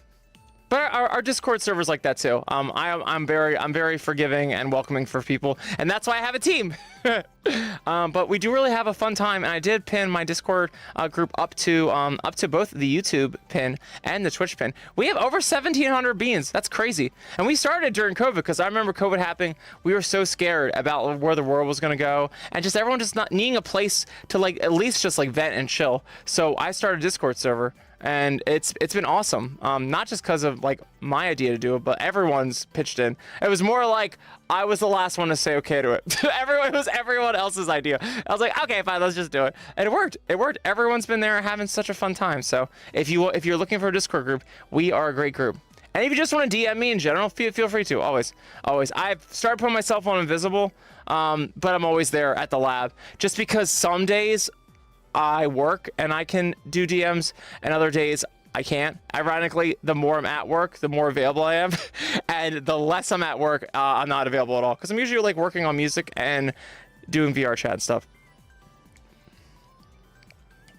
But our Discord server's like that too. I'm very forgiving and welcoming for people, and that's why I have a team. But we do really have a fun time, and I did pin my Discord group up to both the YouTube pin and the Twitch pin. We have over 1,700 beans. That's crazy. And we started during COVID because I remember COVID happening. We were so scared about where the world was gonna go, and just everyone just not needing a place to like at least just like vent and chill. So I started a Discord server. And it's been awesome. Not just because of like my idea to do it, but everyone's pitched in. It was more like I was the last one to say okay to it. It was everyone else's idea. I was like, okay, fine, let's just do it. And it worked. It worked. Everyone's been there having such a fun time. So if you're looking for a Discord group, we are a great group. And if you just want to DM me in general, feel free to. Always. I've started putting myself on invisible, but I'm always there at the lab. Just because some days I work and I can do DMs, and other days I can't. Ironically, the more I'm at work, the more available I am, and the less I'm at work, I'm not available at all, because I'm usually like working on music and doing VRchat and stuff.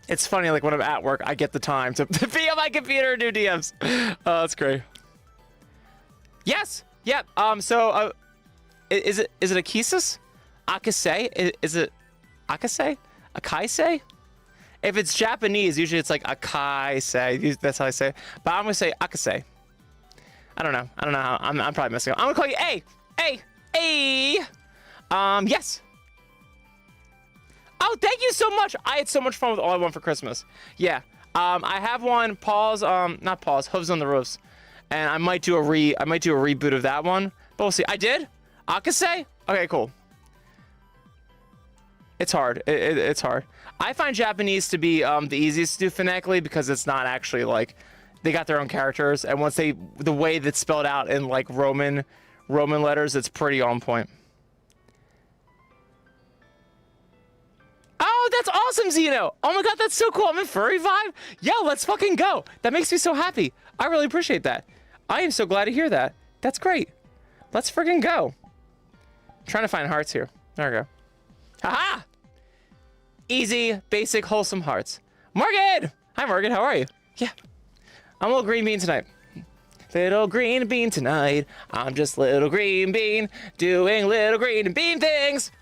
It's funny, like when I'm at work, I get the time to be on my computer and do DMs. Oh, that's great. Yes. Yep. So is it Akisis? Akase? Is it Akase? Akaise? If it's Japanese, usually it's like Akaise. That's how I say it. But I'm gonna say Akase. I don't know how. I'm probably messing up. I'm gonna call you A. Yes. Oh, thank you so much. I had so much fun with All I Want for Christmas. Yeah. I have one, not Paws, Hooves on the Roofs. And I might do a reboot of that one. But we'll see. I did? Akase? Okay, cool. It's hard. It's hard. I find Japanese to be the easiest to do phonetically because it's not actually like they got their own characters, and once the way that's spelled out in like Roman letters, it's pretty on point. Oh, that's awesome, Zeno! Oh my god, that's so cool. I'm in furry vibe. Yo, let's fucking go. That makes me so happy. I really appreciate that. I am so glad to hear that. That's great. Let's freaking go. I'm trying to find hearts here. There we go. Haha! Easy, basic, wholesome hearts. Morgan! Hi, Morgan. How are you? Yeah. I'm a little green bean tonight. Little green bean tonight. I'm just little green bean doing little green bean things.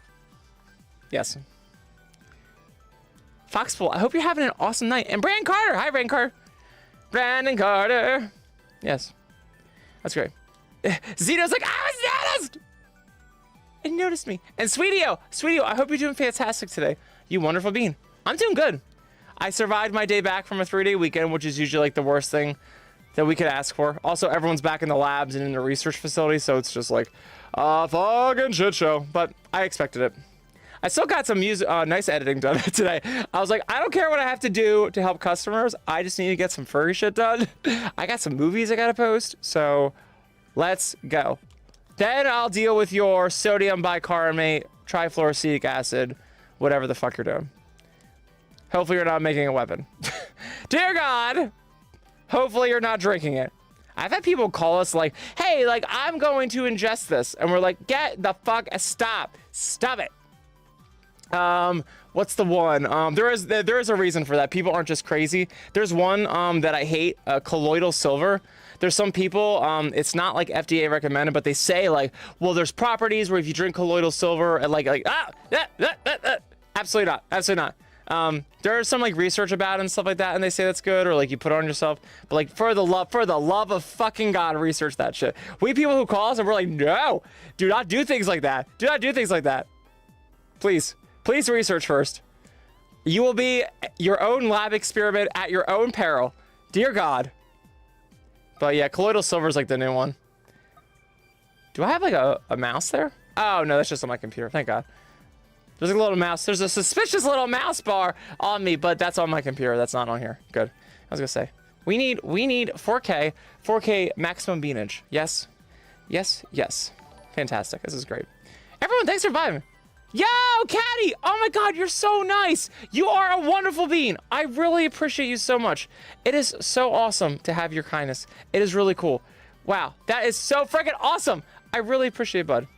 Yes. Foxful, I hope you're having an awesome night. And Brandon Carter. Hi, Brandon Carter. Brandon Carter. Yes. That's great. Zeno's like, I was noticed! And noticed me. And Sweetio, I hope you're doing fantastic today. You wonderful bean. I'm doing good. I survived my day back from a 3-day weekend, which is usually like the worst thing that we could ask for. Also, everyone's back in the labs and in the research facility, so it's just like a fucking shit show. But I expected it. I still got some nice editing done today. I was like, I don't care what I have to do to help customers. I just need to get some furry shit done. I got some movies I gotta post, so let's go. Then I'll deal with your sodium bicarbonate, trifluoroacetic acid, whatever the fuck you're doing. Hopefully you're not making a weapon. Dear God, hopefully you're not drinking it. I've had people call us like, hey, like I'm going to ingest this. And we're like, get the fuck, stop it. What's the one? There is a reason for that. People aren't just crazy. There's one that I hate, colloidal silver. There's some people, it's not like FDA recommended, but they say like, well, there's properties where if you drink colloidal silver and absolutely not. There's some like research about it and stuff like that, and they say that's good, or like you put it on yourself. But like for the love of fucking God, research that shit. We people who call us and we're like, no, do not do things like that. Do not do things like that. Please research first. You will be your own lab experiment at your own peril. Dear God. But yeah, colloidal silver is like the new one. Do I have like a mouse there? Oh no, that's just on my computer. Thank God. There's a little mouse. There's a suspicious little mouse bar on me, but that's on my computer. That's not on here. Good. I was gonna say, we need 4K maximum beanage. Yes. Fantastic. This is great. Everyone, thanks for vibing. Yo, Caddy! Oh my God, you're so nice. You are a wonderful bean. I really appreciate you so much. It is so awesome to have your kindness. It is really cool. Wow, that is so freaking awesome. I really appreciate it, bud.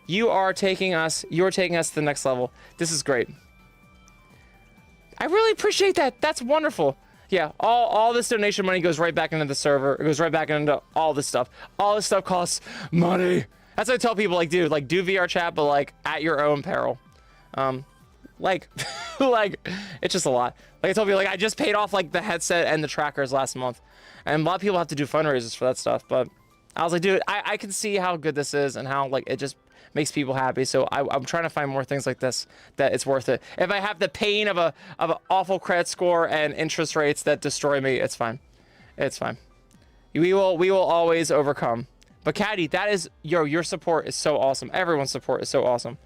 You're taking us to the next level. This is great. I really appreciate that. That's wonderful. Yeah, all this donation money goes right back into the server. It goes right back into all this stuff. All this stuff costs money. That's what I tell people, like, dude, like, do VRchat, but, like, at your own peril. Like, it's just a lot. Like, I told people, like, I just paid off, like, the headset and the trackers last month. And a lot of people have to do fundraisers for that stuff, but I was like, dude, I can see how good this is and how, like, it just makes people happy. So I'm trying to find more things like this that it's worth it. If I have the pain of an awful credit score and interest rates that destroy me, it's fine. It's fine. We will always overcome. But Caddy, that is your support is so awesome. Everyone's support is so awesome.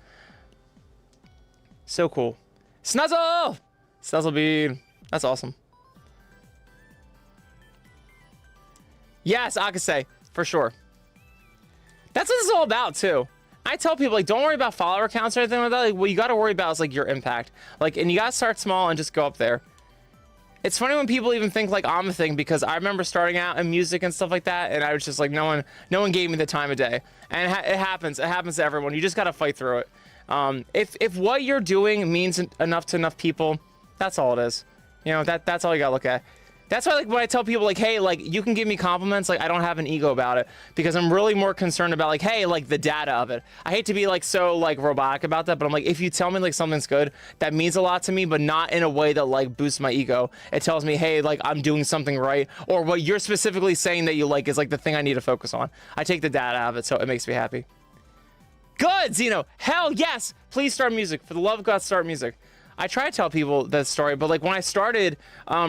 So cool. Snuzzle! Snuzzlebean. That's awesome. Yes, Akase, for sure. That's what it's all about too. I tell people, like, don't worry about follower counts or anything like that. Like, what you got to worry about is like your impact. Like, and you got to start small and just go up there. It's funny when people even think like I'm a thing, because I remember starting out in music and stuff like that, and I was just like, no one gave me the time of day. And it happens to everyone. You just got to fight through it. If what you're doing means enough to enough people, that's all it is. You know, that's all you gotta look at. That's why, like, when I tell people, like, hey, like, you can give me compliments, like, I don't have an ego about it, because I'm really more concerned about, like, hey, like, the data of it. I hate to be, like, so, like, robotic about that, but I'm like, if you tell me, like, something's good, that means a lot to me, but not in a way that, like, boosts my ego. It tells me, hey, like, I'm doing something right, or what you're specifically saying that you like is, like, the thing I need to focus on. I take the data out of it, so it makes me happy. Good, Zeno. Hell yes. Please start music. For the love of God, start music. I try to tell people that story, but like when I started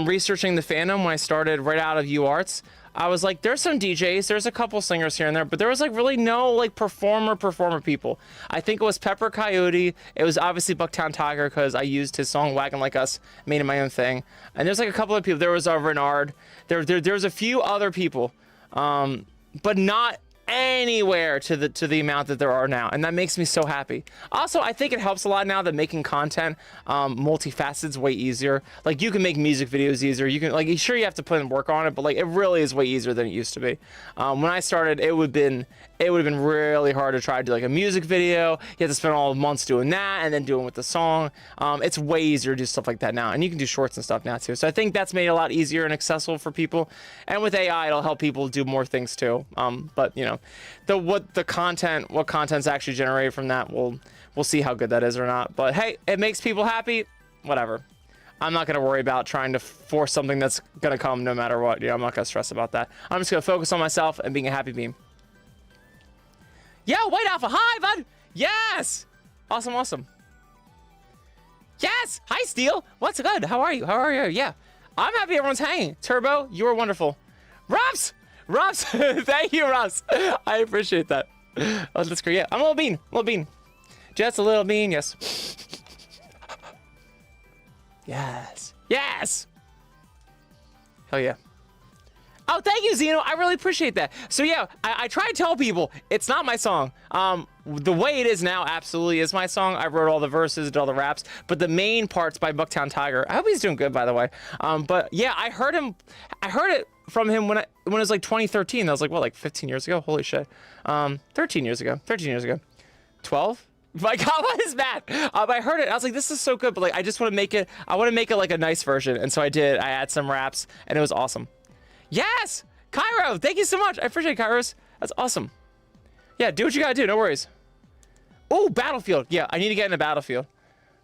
researching the fandom, when I started right out of UArts, I was like, there's some DJs, there's a couple singers here and there, but there was like really no like performer people. I think it was Pepper Coyote. It was obviously Bucktown Tiger because I used his song Wagon Like Us, made it my own thing. And there's like a couple of people. There was Renard. There's a few other people, but not anywhere to the amount that there are now, and that makes me so happy. Also, I think it helps a lot now that making content multifaceted's way easier. Like you can make music videos easier, you can like, sure you have to put in work on it, but like it really is way easier than it used to be. When I started, it would have been really hard to try to do like a music video. You have to spend all months doing that and then doing with the song. It's way easier to do stuff like that now, and you can do shorts and stuff now too. So I think that's made it a lot easier and accessible for people, and with AI it'll help people do more things too. But you know, what content's actually generated from that, we'll see how good that is or not. But hey, it makes people happy, whatever. I'm not gonna worry about trying to force something that's gonna come no matter what. You know, I'm not gonna stress about that. I'm just gonna focus on myself and being a happy beam. Yo, White Alpha, hi, bud. Yes, awesome. Yes, hi, Steel. What's good? How are you? Yeah, I'm happy everyone's hanging. Turbo, you are wonderful. Ruffs, thank you, Ruffs. I appreciate that. Oh, that's great. Yeah, I'm a little bean. Just a little bean, yes. Yes. Hell yeah. Oh, thank you, Zeno. I really appreciate that. So yeah, I try to tell people it's not my song. The way it is now absolutely is my song. I wrote all the verses, did all the raps, but the main part's by Bucktown Tiger. I hope he's doing good, by the way. But yeah, I heard it from him when it was like 2013. That was like, what, like 15 years ago? Holy shit. 13 years ago. 12? My God, what is that? I heard it. I was like, this is so good, but like, I just want to make it. I want to make it like a nice version, and so I did. I had some raps, and it was awesome. Yes, Cairo, thank you so much. I appreciate it, Kairos. That's awesome. Yeah, do what you gotta do. No worries. Oh, Battlefield. Yeah, I need to get into Battlefield.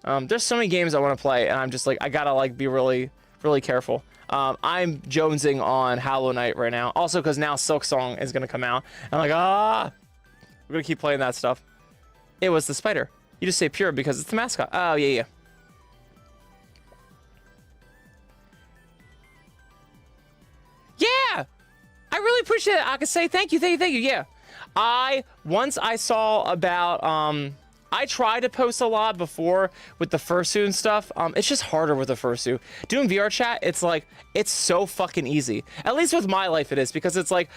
There's so many games I want to play, and I'm just like, I gotta like be really careful. I'm jonesing on Hollow Knight right now. Also, because now Silk Song is gonna come out. I'm like, we're gonna keep playing that stuff. It was the spider. You just say pure because it's the mascot. Oh, yeah. Yeah! I really appreciate it. I could say thank you. Yeah. Once I saw about, I tried to post a lot before with the fursuit and stuff. It's just harder with the fursuit. Doing VRchat, it's like, it's so fucking easy. At least with my life it is, because it's like,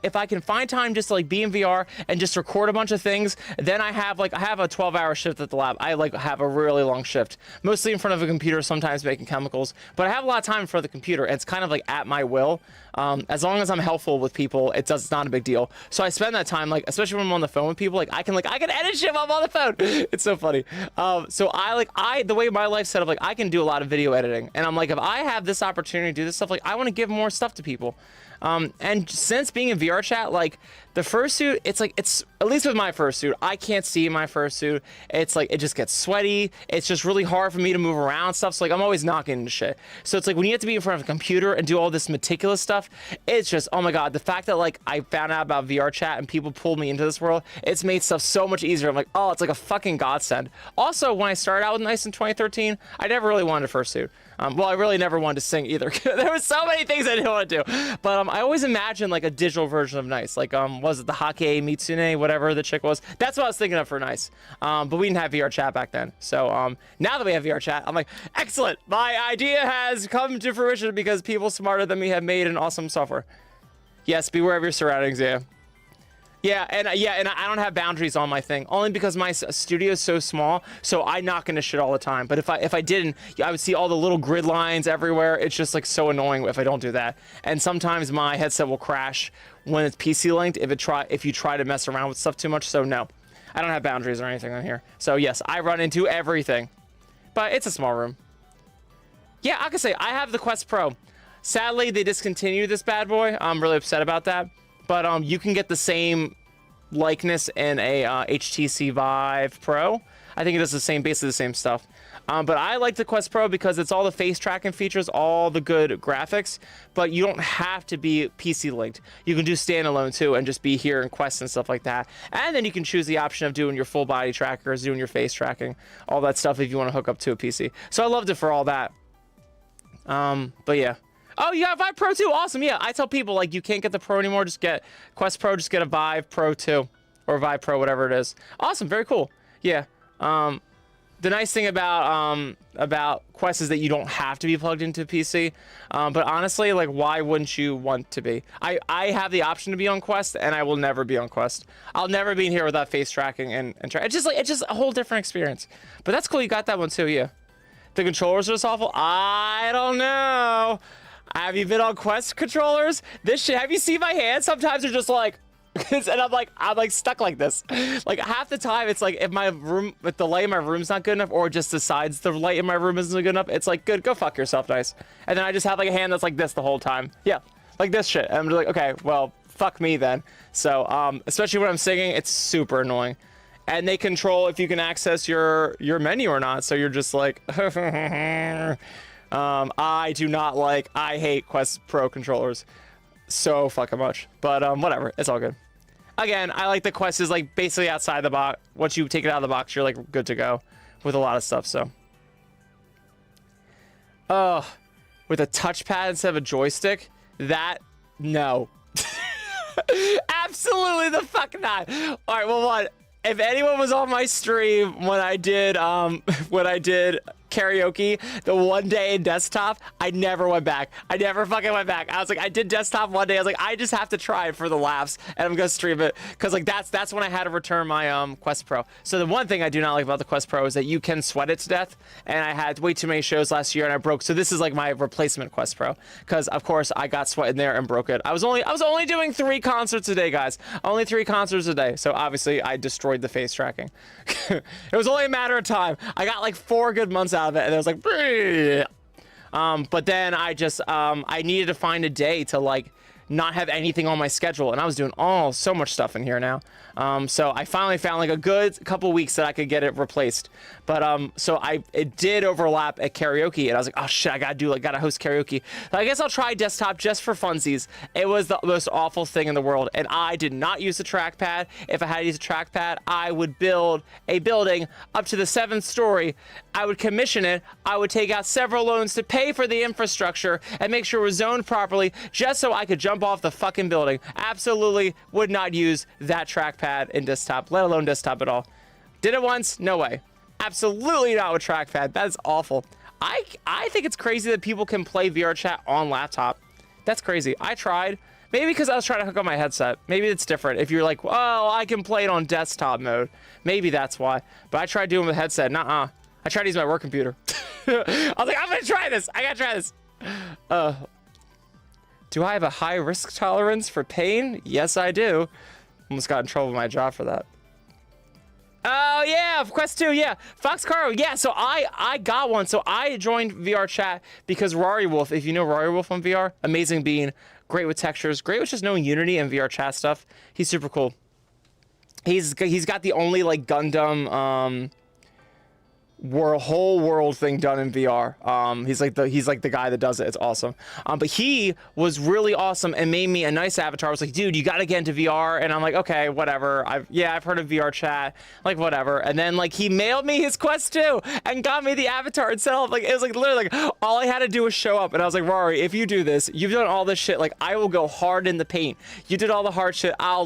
if I can find time just to like be in VR and just record a bunch of things, then I have a 12-hour shift at the lab. I like have a really long shift, mostly in front of a computer, sometimes making chemicals, but I have a lot of time in front of the computer, and it's kind of like at my will. As long as I'm helpful with people, it's not a big deal. So I spend that time, like, especially when I'm on the phone with people, like I can edit shit while I'm on the phone. It's so funny. So the way my life's set up, like I can do a lot of video editing, and I'm like, if I have this opportunity to do this stuff, like I want to give more stuff to people. And since being in VRchat, like the fursuit, it's at least with my fursuit, I can't see my fursuit. It's like, it just gets sweaty. It's just really hard for me to move around and stuff. So like, I'm always knocking into shit. So it's like, when you have to be in front of a computer and do all this meticulous stuff, it's just, oh my God, the fact that like I found out about VRchat and people pulled me into this world, it's made stuff so much easier. I'm like, oh, it's like a fucking godsend. Also, when I started out with NIIC in 2013, I never really wanted a fursuit. Well, I really never wanted to sing either. There was so many things I didn't want to do. But I always imagined like a digital version of NIIC. Like, was it the Hake Mitsune, whatever the chick was? That's what I was thinking of for NIIC. But we didn't have VRchat back then. So now that we have VRchat, I'm like, excellent. My idea has come to fruition because people smarter than me have made an awesome software. Yes, beware of your surroundings, yeah. Yeah, and I don't have boundaries on my thing, only because my studio is so small, so I knock into shit all the time. But if I didn't, I would see all the little grid lines everywhere. It's just like so annoying if I don't do that. And sometimes my headset will crash when it's PC linked if you try to mess around with stuff too much. So no, I don't have boundaries or anything on here. So yes, I run into everything, but it's a small room. Yeah, I can say I have the Quest Pro. Sadly, they discontinued this bad boy. I'm really upset about that. But you can get the same likeness in a HTC Vive Pro. I think it does basically the same stuff. But I like the Quest Pro because it's all the face tracking features, all the good graphics, but you don't have to be PC linked. You can do standalone too and just be here in Quest and stuff like that. And then you can choose the option of doing your full body trackers, doing your face tracking, all that stuff if you want to hook up to a PC. So I loved it for all that. But yeah. Oh, you got Vive Pro 2. Awesome. Yeah, I tell people, like, you can't get the Pro anymore. Just get Quest Pro. Just get a Vive Pro 2 or Vive Pro, whatever it is. Awesome. Very cool. Yeah. The nice thing about Quest is that you don't have to be plugged into a PC. But honestly, like, why wouldn't you want to be? I have the option to be on Quest, and I will never be on Quest. I'll never be in here without face tracking and it's just a whole different experience. But that's cool. You got that one too. Yeah. The controllers are just awful. I don't know. Have you been on Quest controllers? This shit. Have you seen my hands? Sometimes they're just like. And I'm like stuck like this. Like half the time it's like if the light in my room's not good enough, or just decides the light in my room isn't good enough, it's like, good, go fuck yourself, nice. And then I just have like a hand that's like this the whole time. Yeah, like this shit. And I'm just like, okay, well, fuck me then. So especially when I'm singing, it's super annoying. And they control if you can access your menu or not. So you're just like I hate Quest Pro controllers so fucking much, but whatever, it's all good. Again, I like the Quest is like basically outside the box. Once you take it out of the box, you're like good to go with a lot of stuff. So with a touchpad instead of a joystick, no. Absolutely the fuck not. All right, well, what if anyone was on my stream when I did karaoke the one day in desktop, I never went back. I never fucking went back. I was like, I did desktop one day. I was like, I just have to try it for the laughs, and I'm gonna stream it because like that's when I had to return my Quest Pro. So the one thing I do not like about the Quest Pro is that you can sweat it to death, and I had way too many shows last year and I broke. So this is like my replacement Quest Pro because of course I got sweat in there and broke it. I was only doing 3 concerts a day, guys. Only 3 concerts a day. So obviously I destroyed the face tracking. It was only a matter of time. I got like 4 good months out of it, and it was like, but then I just I needed to find a day to like not have anything on my schedule, and I was doing so much stuff in here now. So I finally found like a good couple weeks that I could get it replaced. But so it did overlap at karaoke, and I was like, oh shit, I gotta host karaoke. So I guess I'll try desktop just for funsies. It was the most awful thing in the world, and I did not use a trackpad. If I had to use a trackpad, I would build a building up to the 7th story. I would commission it. I would take out several loans to pay for the infrastructure and make sure it was zoned properly, just so I could jump off the fucking building. Absolutely would not use that trackpad in desktop, let alone desktop at all. Did it once? No way. Absolutely not with trackpad. That is awful. I think it's crazy that people can play VRchat on laptop. That's crazy. I tried. Maybe because I was trying to hook up my headset. Maybe it's different. If you're like, oh, I can play it on desktop mode. Maybe that's why. But I tried doing it with a headset. Nuh-uh. I tried to use my work computer. I was like, I'm gonna try this. I gotta try this. Do I have a high risk tolerance for pain? Yes, I do. Almost got in trouble with my job for that. Oh yeah, Quest 2, yeah. Fox Caro, yeah, so I got one. So I joined VRchat because Rory Wolf, if you know Rory Wolf on VR, amazing being, great with textures, great with just knowing Unity and VRchat stuff. He's super cool. He's got the only like Gundam whole world thing done in VR. He's like the guy that does it. It's awesome. But he was really awesome and made me a nice avatar. I was like, dude, you gotta get into VR. And I'm like, okay, whatever. I've heard of VRchat, like whatever. And then like he mailed me his Quest 2 and got me the avatar itself. Like it was like literally like all I had to do was show up. And I was like, Rory, if you do this, you've done all this shit. Like I will go hard in the paint. You did all the hard shit. I'll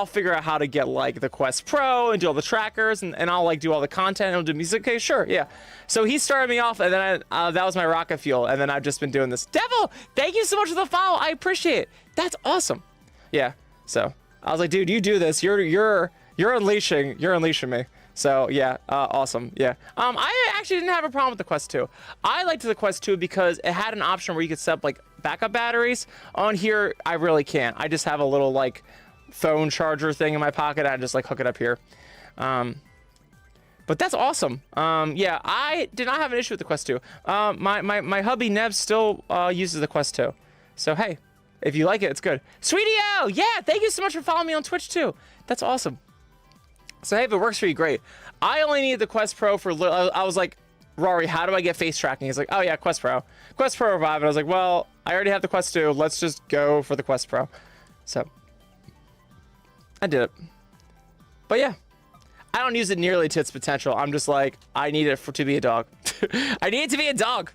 figure out how to get like the Quest Pro and do all the trackers and I'll like do all the content and I'll do music. Okay, sure, yeah. So he started me off, and then that was my rocket fuel, and then I've just been doing this. Devil, thank you so much for the follow. I appreciate it. That's awesome. Yeah. So I was like, dude, you do this. You're unleashing me. So yeah, awesome. Yeah. I actually didn't have a problem with the Quest 2. I liked the Quest 2 because it had an option where you could set up like backup batteries. On here, I really can't. I just have a little like phone charger thing in my pocket. I just like hook it up here. But that's awesome. Yeah, I did not have an issue with the Quest 2. My hubby Nev still uses the Quest 2. So hey, if you like it, it's good. Sweetie-O, yeah, thank you so much for following me on Twitch too. That's awesome. So hey, if it works for you, great. I only need the Quest Pro for I was like Rory, how do I get face tracking? He's like, oh yeah, Quest Pro. Quest Pro Revive. And I was like, well, I already have the Quest 2. Let's just go for the Quest Pro. So, I did it. But yeah, I don't use it nearly to its potential. I'm just like, I need it to be a dog. I need it to be a dog.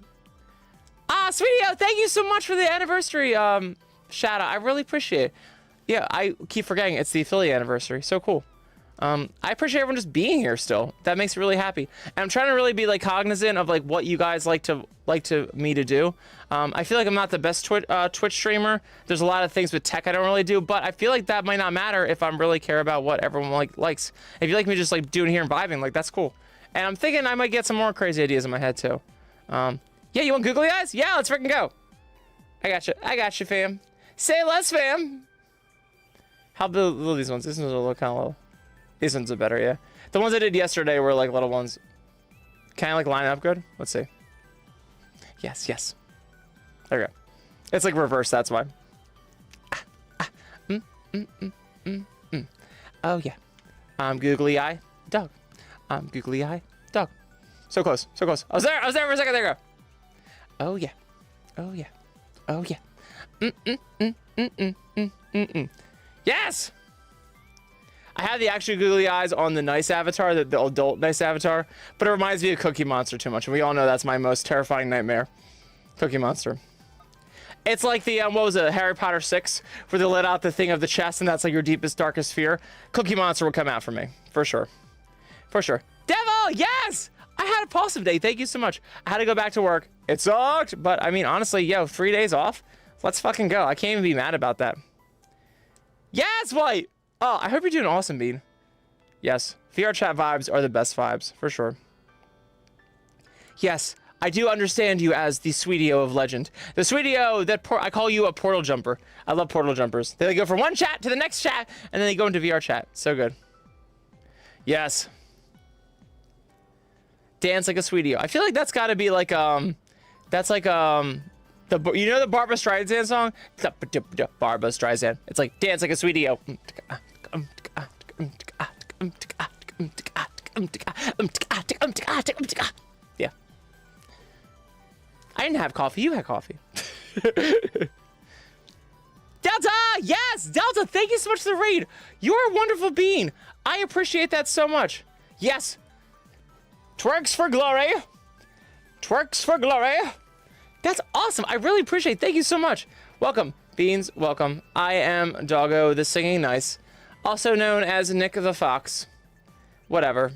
Ah, sweetie, thank you so much for the anniversary shout out. I really appreciate it. Yeah, I keep forgetting it's the affiliate anniversary. So cool. I appreciate everyone just being here still. That makes me really happy. And I'm trying to really be like cognizant of like what you guys like me to do. I feel like I'm not the best Twitch streamer. There's a lot of things with tech I don't really do, but I feel like that might not matter if I'm really care about what everyone likes. If you like me just like doing here and vibing, like that's cool. And I'm thinking I might get some more crazy ideas in my head too. Yeah, you want googly eyes? Yeah, let's freaking go. I got you, fam. Say less, fam. How little these ones? This one's a little kind of low. These ones are better, yeah. The ones I did yesterday were like little ones. Can I like line up good? Let's see. Yes, yes. There we go. It's like reverse, that's why. Oh yeah. I'm googly eye dog. I'm googly eye dog. So close, so close. I was there for a second, there you go. Oh yeah. Oh yeah. Oh yeah. Yes! I have the actual googly eyes on the nice avatar, the adult nice avatar, but it reminds me of Cookie Monster too much, and we all know that's my most terrifying nightmare. Cookie Monster. It's like the, what was it, Harry Potter 6, where they let out the thing of the chest, and that's like your deepest, darkest fear. Cookie Monster will come out for me, for sure. For sure. Devil, yes! I had a awesome day, thank you so much. I had to go back to work. It sucked, but I mean, honestly, yo, 3 days off? Let's fucking go. I can't even be mad about that. Yes, White! Oh, I hope you're doing awesome, Bean. Yes, VRchat vibes are the best vibes, for sure. Yes, I do understand you as the Sweetio of legend. The Sweetio that I call you a portal jumper. I love portal jumpers. They go from one chat to the next chat, and then they go into VRchat. So good. Yes. Dance like a Sweetio. I feel like that's got to be like that's like you know the Barbra Streisand song? Barbra Streisand. It's like dance like a Sweetio. Yeah. I didn't have coffee. You had coffee. Delta! Yes! Delta, thank you so much for the raid. You're a wonderful being. I appreciate that so much. Yes. Twerks for glory. Twerks for glory. That's awesome. I really appreciate it. Thank you so much. Welcome. Beans, welcome. I am Doggo the Singing Nice, also known as Nick the Fox. Whatever.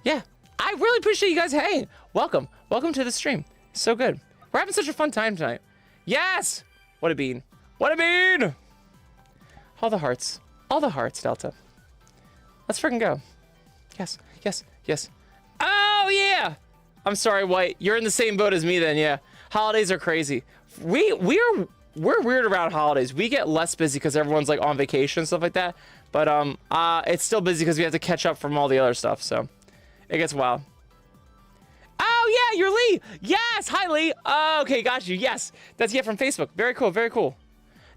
Yeah, I really appreciate you guys. Hey, welcome. Welcome to the stream. So good. We're having such a fun time tonight. Yes! What a bean. What a bean! All the hearts. All the hearts, Delta. Let's freaking go. Yes, yes, yes. Oh, yeah! I'm sorry, White. You're in the same boat as me then, yeah. Holidays are crazy. We're weird around holidays. We get less busy because everyone's like on vacation and stuff like that. But it's still busy because we have to catch up from all the other stuff, so it gets wild. Oh yeah, you're Lee. Yes, hi Lee. Oh, okay, got you. Yes, that's from Facebook. Very cool, very cool.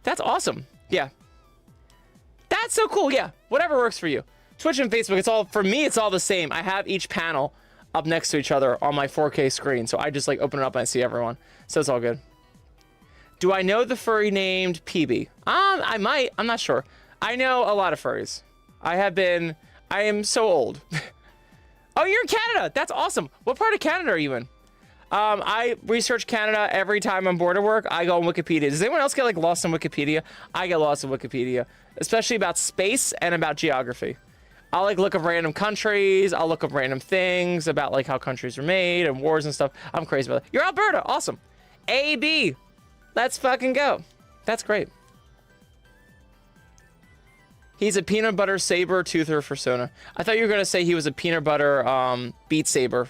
That's awesome. Yeah, that's so cool. Yeah, whatever works for you. Twitch and Facebook, it's all for me. It's all the same. I have each panel up next to each other on my 4K screen, so I just like open it up and I see everyone. So it's all good. Do I know the furry named PB? I might. I'm not sure. I know a lot of furries. I am so old. Oh, you're in Canada. That's awesome. What part of Canada are you in? I research Canada every time I'm bored of work. I go on Wikipedia. Does anyone else get like lost in Wikipedia? I get lost in Wikipedia, especially about space and about geography. I'll like look up random countries. I'll look up random things about like how countries are made and wars and stuff. I'm crazy about it. You're Alberta. Awesome. AB. Let's fucking go. That's great. He's a peanut butter saber toother persona. I thought you were gonna say he was a peanut butter Beat Saber.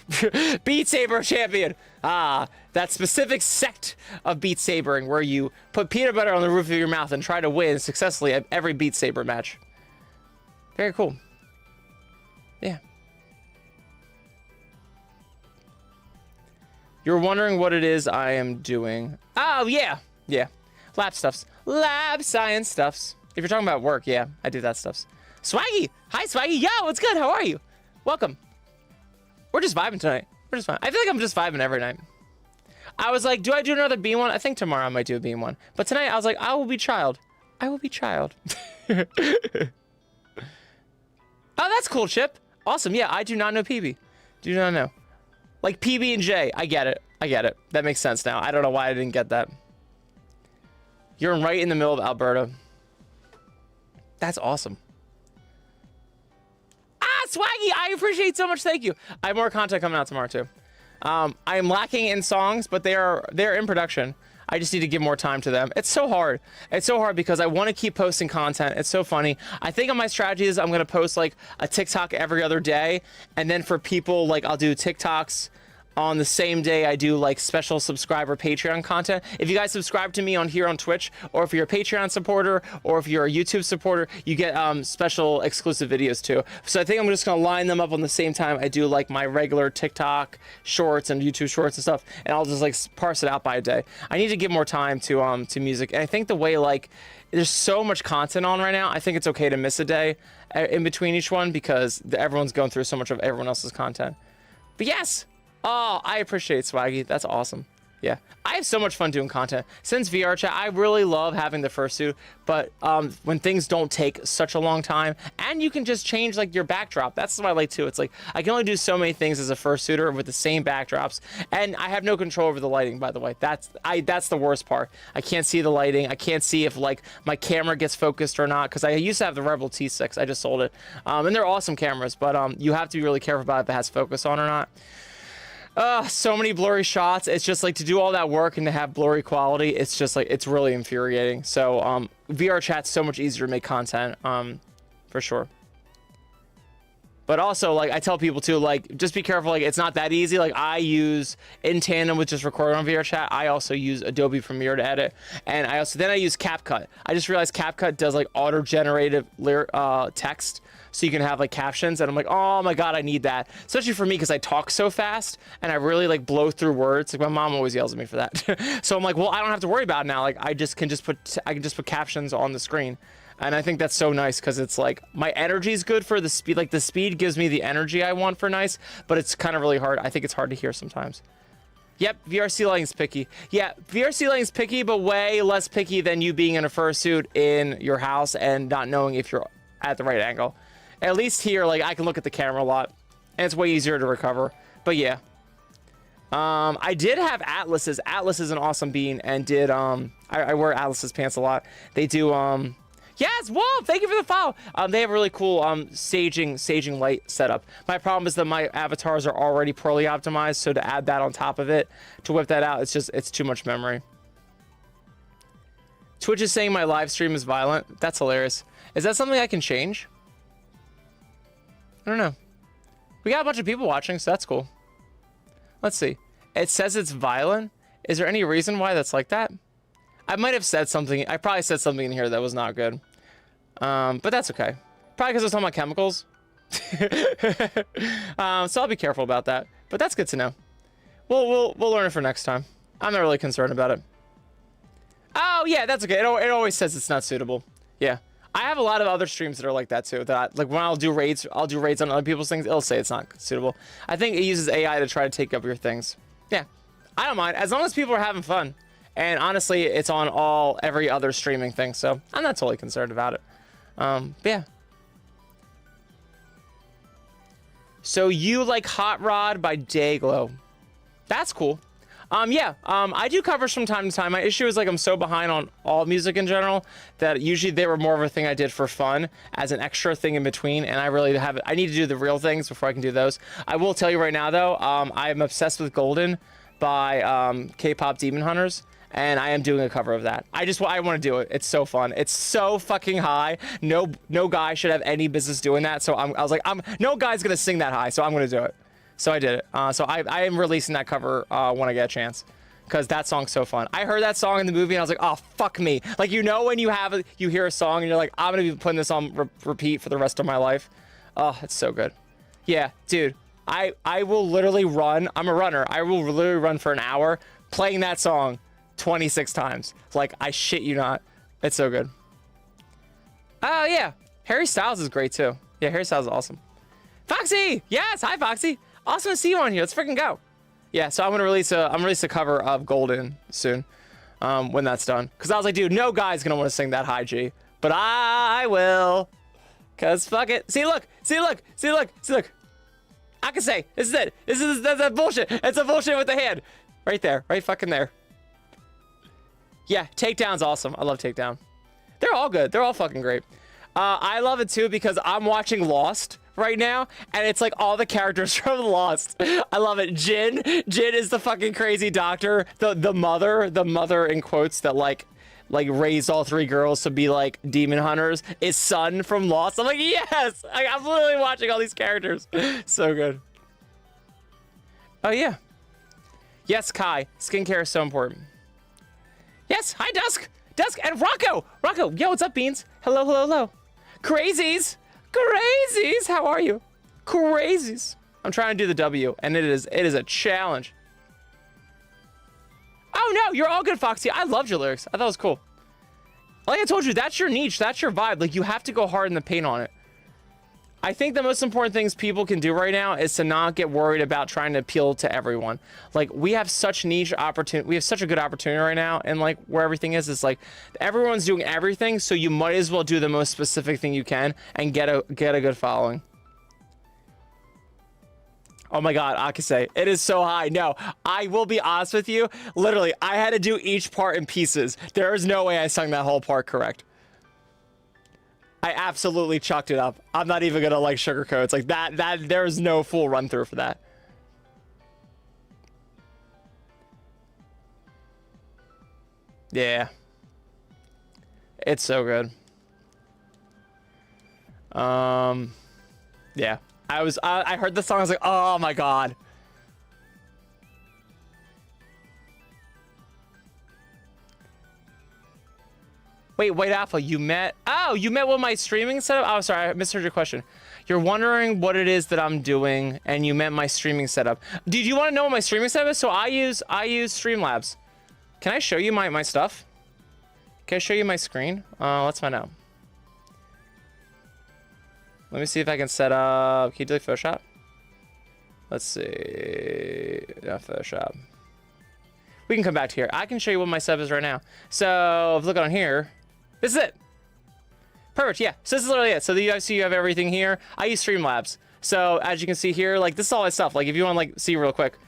Beat Saber champion. Ah, that specific sect of Beat Sabering where you put peanut butter on the roof of your mouth and try to win successfully at every Beat Saber match. Very cool. Yeah. You're wondering what it is I am doing. Oh, yeah. Yeah. Lab stuffs. Lab science stuffs. If you're talking about work, yeah, I do that stuffs. Swaggy! Hi, Swaggy! Yo, what's good? How are you? Welcome. We're just vibing tonight. We're just fine. I feel like I'm just vibing every night. I was like, do I do another beam one? I think tomorrow I might do a beam one. But tonight I was like, I will be child. I will be child. Oh, that's cool, Chip. Awesome. Yeah, I do not know PB. Do not know. Like PB and J. I get it. I get it. That makes sense now. I don't know why I didn't get that. You're right in the middle of Alberta. That's awesome. Ah, Swaggy, I appreciate so much. Thank you. I have more content coming out tomorrow too. I am lacking in songs, but they're in production. I just need to give more time to them. It's so hard. It's so hard because I want to keep posting content. It's so funny. I think on my strategy is I'm going to post like a TikTok every other day. And then for people, like I'll do TikToks on the same day I do like special subscriber Patreon content. If you guys subscribe to me on here on Twitch, or if you're a Patreon supporter, or if you're a YouTube supporter, you get special exclusive videos too. So I think I'm just gonna line them up on the same time I do like my regular TikTok shorts and YouTube shorts and stuff, and I'll just like parse it out by a day. I need to give more time to music, and I think the way like there's so much content on right now, I think it's okay to miss a day in between each one because everyone's going through so much of everyone else's content. But yes. Oh, I appreciate Swaggy. That's awesome. Yeah, I have so much fun doing content. Since VRchat, I really love having the fursuit, but when things don't take such a long time, and you can just change like your backdrop, that's what I like too. It's like, I can only do so many things as a fursuiter with the same backdrops, and I have no control over the lighting, by the way. That's the worst part. I can't see the lighting. I can't see if like my camera gets focused or not, because I used to have the Rebel T6. I just sold it. And they're awesome cameras, but you have to be really careful about if it has focus on or not. So many blurry shots. It's just like to do all that work and to have blurry quality. It's just like, it's really infuriating. So VRchat's so much easier to make content, for sure. But also, like, I tell people too, like, just be careful. Like, it's not that easy. Like, I use in tandem with just recording on VRchat. I also use Adobe Premiere to edit, and I use CapCut. I just realized CapCut does like auto-generated text. So you can have like captions, and I'm like, oh my god, I need that, especially for me because I talk so fast and I really like blow through words. Like my mom always yells at me for that. So I'm like, well, I don't have to worry about it now. Like I can just put captions on the screen, and I think that's so nice because it's like my energy is good for the speed. Like the speed gives me the energy I want for nice, but it's kind of really hard. I think it's hard to hear sometimes. Yep, VRC lighting's picky. Yeah, VRC lighting's picky, but way less picky than you being in a fursuit in your house and not knowing if you're at the right angle. At least here, like, I can look at the camera a lot, and it's way easier to recover. But yeah. I did have Atlas's. Atlas is an awesome bean, and did, I wear Atlas's pants a lot. They do, yes, whoa, thank you for the follow. They have a really cool, staging light setup. My problem is that my avatars are already poorly optimized, so to add that on top of it, to whip that out, it's too much memory. Twitch is saying my live stream is violent. That's hilarious. Is that something I can change? I don't know. We got a bunch of people watching, so that's cool. Let's see. It says it's violent. Is there any reason why that's like that? I might have said something. I probably said something in here that was not good. But that's okay. Probably because I was talking about chemicals. So I'll be careful about that. But that's good to know. We'll learn it for next time. I'm not really concerned about it. Oh yeah, that's okay. It always says it's not suitable. Yeah. I have a lot of other streams that are like that too. That like when I'll do raids on other people's things. It'll say it's not suitable. I think it uses AI to try to take up your things. Yeah, I don't mind as long as people are having fun. And honestly, it's on every other streaming thing, so I'm not totally concerned about it. But yeah. So you like Hot Rod by Dayglow? That's cool. I do covers from time to time. My issue is like I'm so behind on all music in general that usually they were more of a thing I did for fun as an extra thing in between, and I need to do the real things before I can do those. I will tell you right now though, I am obsessed with Golden by K-pop Demon Hunters, and I am doing a cover of that. I want to do it. It's so fun. It's so fucking high. No guy should have any business doing that. So I was like, no guy's gonna sing that high, so I'm gonna do it. So I did it. So I am releasing that cover when I get a chance, because that song's so fun. I heard that song in the movie and I was like, oh fuck me. Like, you know when you hear a song and you're like, I'm gonna be putting this on repeat for the rest of my life. Oh, it's so good. Yeah, dude. I will literally run. I'm a runner. I will literally run for an hour playing that song 26 times. Like, I shit you not. It's so good. Oh yeah, Harry Styles is great too. Yeah, Harry Styles is awesome. Foxy! Yes, hi Foxy. Awesome to see you on here. Let's freaking go. Yeah, so I'm gonna release a cover of Golden soon, when that's done. Cause I was like, dude, no guy's gonna want to sing that high G, but I will. Cause fuck it. See, look. I can say, this is it. That's that bullshit. It's a bullshit with the hand. Right there, right fucking there. Yeah, Takedown's awesome. I love Takedown. They're all good. They're all fucking great. I love it too because I'm watching Lost right now, and it's like all the characters from Lost. I love it. Jin is the fucking crazy doctor. The mother in quotes that like raised all 3 girls to be like demon hunters is Sun from Lost. I'm like, yes! I'm literally watching all these characters. So good. Oh yeah. Yes, Kai. Skincare is so important. Yes, hi Dusk and Rocco. Yo, what's up, Beans? Hello. Crazies. How are you? Crazies. I'm trying to do the W, and it is a challenge. Oh no, you're all good, Foxy. I loved your lyrics. I thought it was cool. Like I told you, that's your niche. That's your vibe. Like, you have to go hard in the paint on it. I think the most important things people can do right now is to not get worried about trying to appeal to everyone. Like, we have such niche opportunity. We have such a good opportunity right now. And like where everything is, it's like everyone's doing everything. So you might as well do the most specific thing you can and get a good following. Oh my God, Akase, it is so high. No, I will be honest with you. Literally, I had to do each part in pieces. There is no way I sung that whole part correct. I absolutely chucked it up. I'm not even gonna like sugarcoat. It's like that there's no full run through for that. Yeah. It's so good. Yeah. I heard the song, I was like, oh my God. Wait, White Apple, you met with my streaming setup? Oh, sorry, I misheard your question. You're wondering what it is that I'm doing, and you meant my streaming setup. Did you want to know what my streaming setup is? So I use Streamlabs. Can I show you my stuff? Can I show you my screen? Let's find out. Let me see if I can set up. Can you delete Photoshop? Let's see. Yeah, Photoshop. We can come back to here. I can show you what my setup is right now. So if you look on here, this is it. Perfect. Yeah. So this is literally it. So you guys see you have everything here. I use Streamlabs. So as you can see here, like this is all my stuff. Like if you want to like see real quick,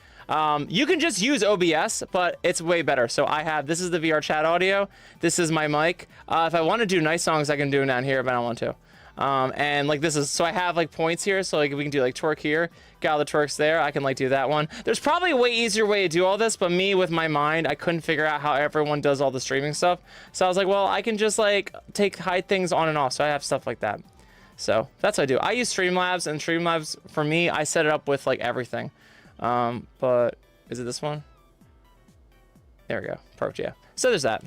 you can just use OBS, but it's way better. So I have, this is the VRchat audio. This is my mic. If I want to do nice songs, I can do it down here, but I don't want to. And like this is, so I have like points here, so like we can do like twerk here, get all the twerks there. I can like do that one. There's probably a way easier way to do all this, but me with my mind, I couldn't figure out how everyone does all the streaming stuff. So I was like, well, I can just like hide things on and off. So I have stuff like that. So that's what I do. I use Streamlabs, and Streamlabs for me, I set it up with like everything. But is it this one? There we go. Perfect. Yeah. So there's that.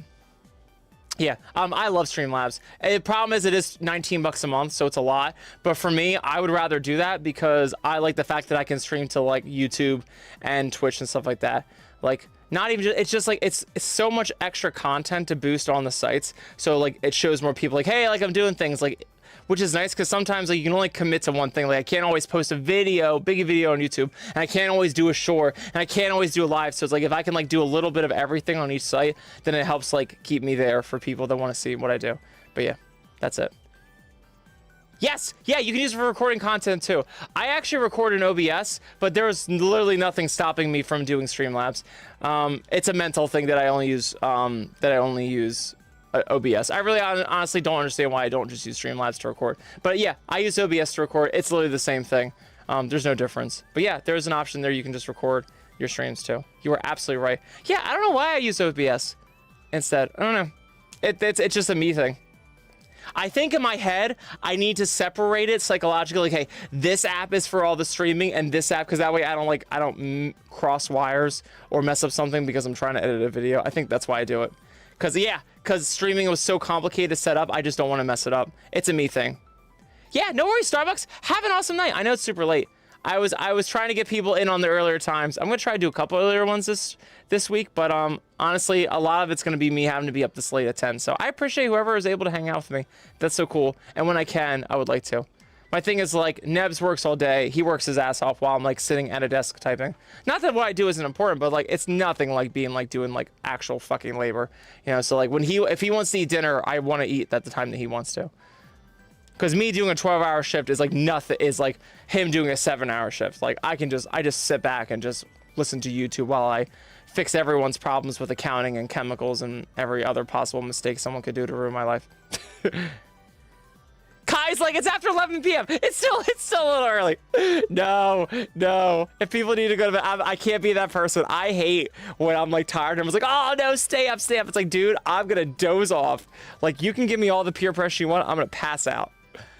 Yeah, I love Streamlabs. The problem is it is 19 bucks a month, so it's a lot. But for me, I would rather do that because I like the fact that I can stream to like YouTube and Twitch and stuff like that. Like, not even just, it's just like it's so much extra content to boost on the sites. So like it shows more people like, hey, like I'm doing things like, which is nice because sometimes like you can only commit to one thing. Like I can't always post a video, big video on YouTube, and I can't always do a short, and I can't always do a live. So it's like if I can like do a little bit of everything on each site, then it helps like keep me there for people that want to see what I do. But yeah, that's it. Yes, yeah, you can use it for recording content too. I actually record in OBS, but there's literally nothing stopping me from doing Streamlabs. It's a mental thing that I only use OBS. I really honestly don't understand why I don't just use Streamlabs to record. But yeah, I use OBS to record. It's literally the same thing. There's no difference. But yeah, there's an option there. You can just record your streams too. You were absolutely right. Yeah, I don't know why I use OBS instead. I don't know. It's just a me thing. I think in my head, I need to separate it psychologically. Like, hey, this app is for all the streaming and this app, because that way I don't cross wires or mess up something because I'm trying to edit a video. I think that's why I do it. Because streaming was so complicated to set up, I just don't want to mess it up. It's a me thing. Yeah, no worries, Starbucks. Have an awesome night. I know it's super late. I was trying to get people in on the earlier times. I'm gonna try to do a couple earlier ones this week, but honestly, a lot of it's gonna be me having to be up this late at 10. So I appreciate whoever is able to hang out with me. That's so cool. And when I can, I would like to. My thing is like Nebs works all day. He works his ass off while I'm like sitting at a desk typing. Not that what I do isn't important, but like it's nothing like being like doing like actual fucking labor. You know, so like when if he wants to eat dinner, I want to eat at the time that he wants to. Because me doing a 12-hour shift is like nothing, is like him doing a 7-hour shift. Like I just sit back and just listen to YouTube while I fix everyone's problems with accounting and chemicals and every other possible mistake someone could do to ruin my life. Kai's like, it's after 11 p.m. It's still a little early. No. If people need to go to bed, I can't be that person. I hate when I'm like tired and I'm like, oh no, stay up. It's like, dude, I'm gonna doze off. Like you can give me all the peer pressure you want. I'm gonna pass out.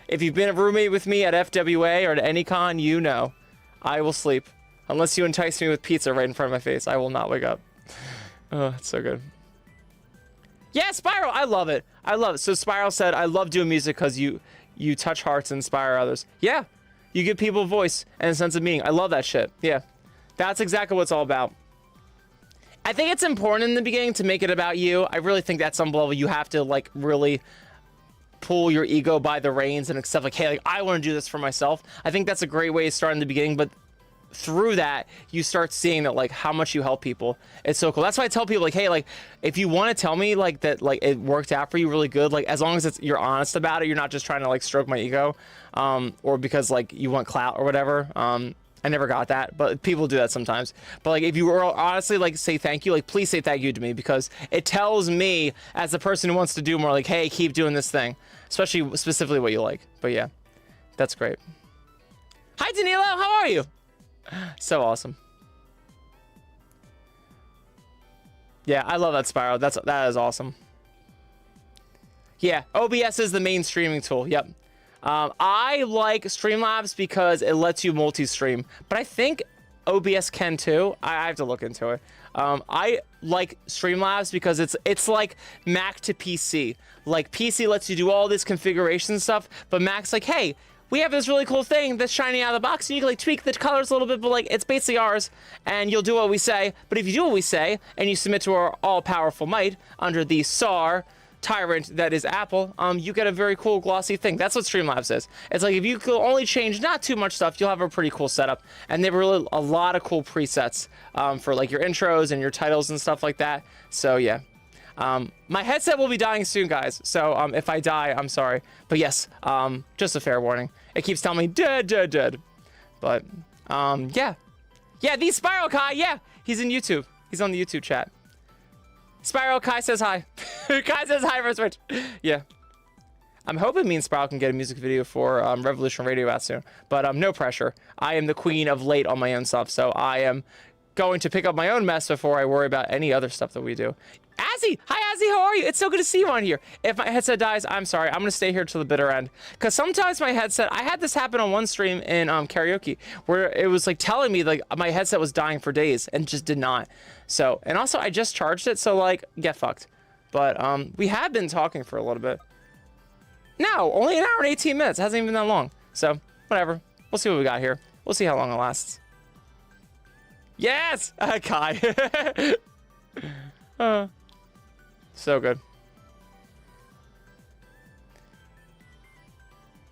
If you've been a roommate with me at FWA or at any con, you know, I will sleep. Unless you entice me with pizza right in front of my face, I will not wake up. Oh, it's so good. Yeah, Spiral, I love it. So Spiral said, I love doing music because you touch hearts and inspire others. Yeah, you give people a voice and a sense of meaning. I love that shit. Yeah, that's exactly what it's all about. I think it's important in the beginning to make it about you. I really think at some level you have to like really pull your ego by the reins and accept like, hey, like I want to do this for myself. I think that's a great way to start in the beginning, but through that you start seeing that like how much you help people. It's so cool. That's why I tell people like, hey, like if you want to tell me like that like it worked out for you really good, like as long as you're honest about it, you're not just trying to like stroke my ego or because like you want clout or whatever. I never got that, but people do that sometimes. But like if you were honestly like say thank you, like please say thank you to me, because it tells me as the person who wants to do more like, hey, keep doing this thing, especially specifically what you like. But yeah, that's great. Hi Danilo, how are you? So awesome. Yeah, I love that Spiral. That is awesome. Yeah, OBS is the main streaming tool. Yep. I like Streamlabs because it lets you multi-stream, but I think OBS can too. I have to look into it. I like Streamlabs because it's like Mac to PC. Like PC lets you do all this configuration stuff, but Mac's like, hey, we have this really cool thing that's shining out of the box, and you can like tweak the colors a little bit, but like it's basically ours, and you'll do what we say. But if you do what we say and you submit to our all-powerful might under the SAR tyrant that is Apple, you get a very cool glossy thing. That's what Streamlabs is. It's like if you could only change not too much stuff, you'll have a pretty cool setup, and they have really a lot of cool presets for like your intros and your titles and stuff like that. So yeah. My headset will be dying soon, guys, so if I die, I'm sorry, but yes, just a fair warning. It keeps telling me dead, but yeah, the Spiral Kai, yeah, he's in YouTube, he's on the YouTube chat. Spiral Kai says hi. Kai says hi for Switch. Yeah, I'm hoping me and Spiral can get a music video for Revolution Radio out soon, but no pressure. I am the queen of late on my own stuff, so I am going to pick up my own mess before I worry about any other stuff that we do. Azzy! Hi, Azzy, how are you? It's so good to see you on here. If my headset dies, I'm sorry. I'm going to stay here till the bitter end. Because sometimes my headset... I had this happen on one stream in karaoke, where it was like telling me like my headset was dying for days and just did not. So, and also I just charged it, so like, get fucked. But we have been talking for a little bit. No, only an hour and 18 minutes. It hasn't even been that long. So, whatever. We'll see what we got here. We'll see how long it lasts. Yes! Kai. So good.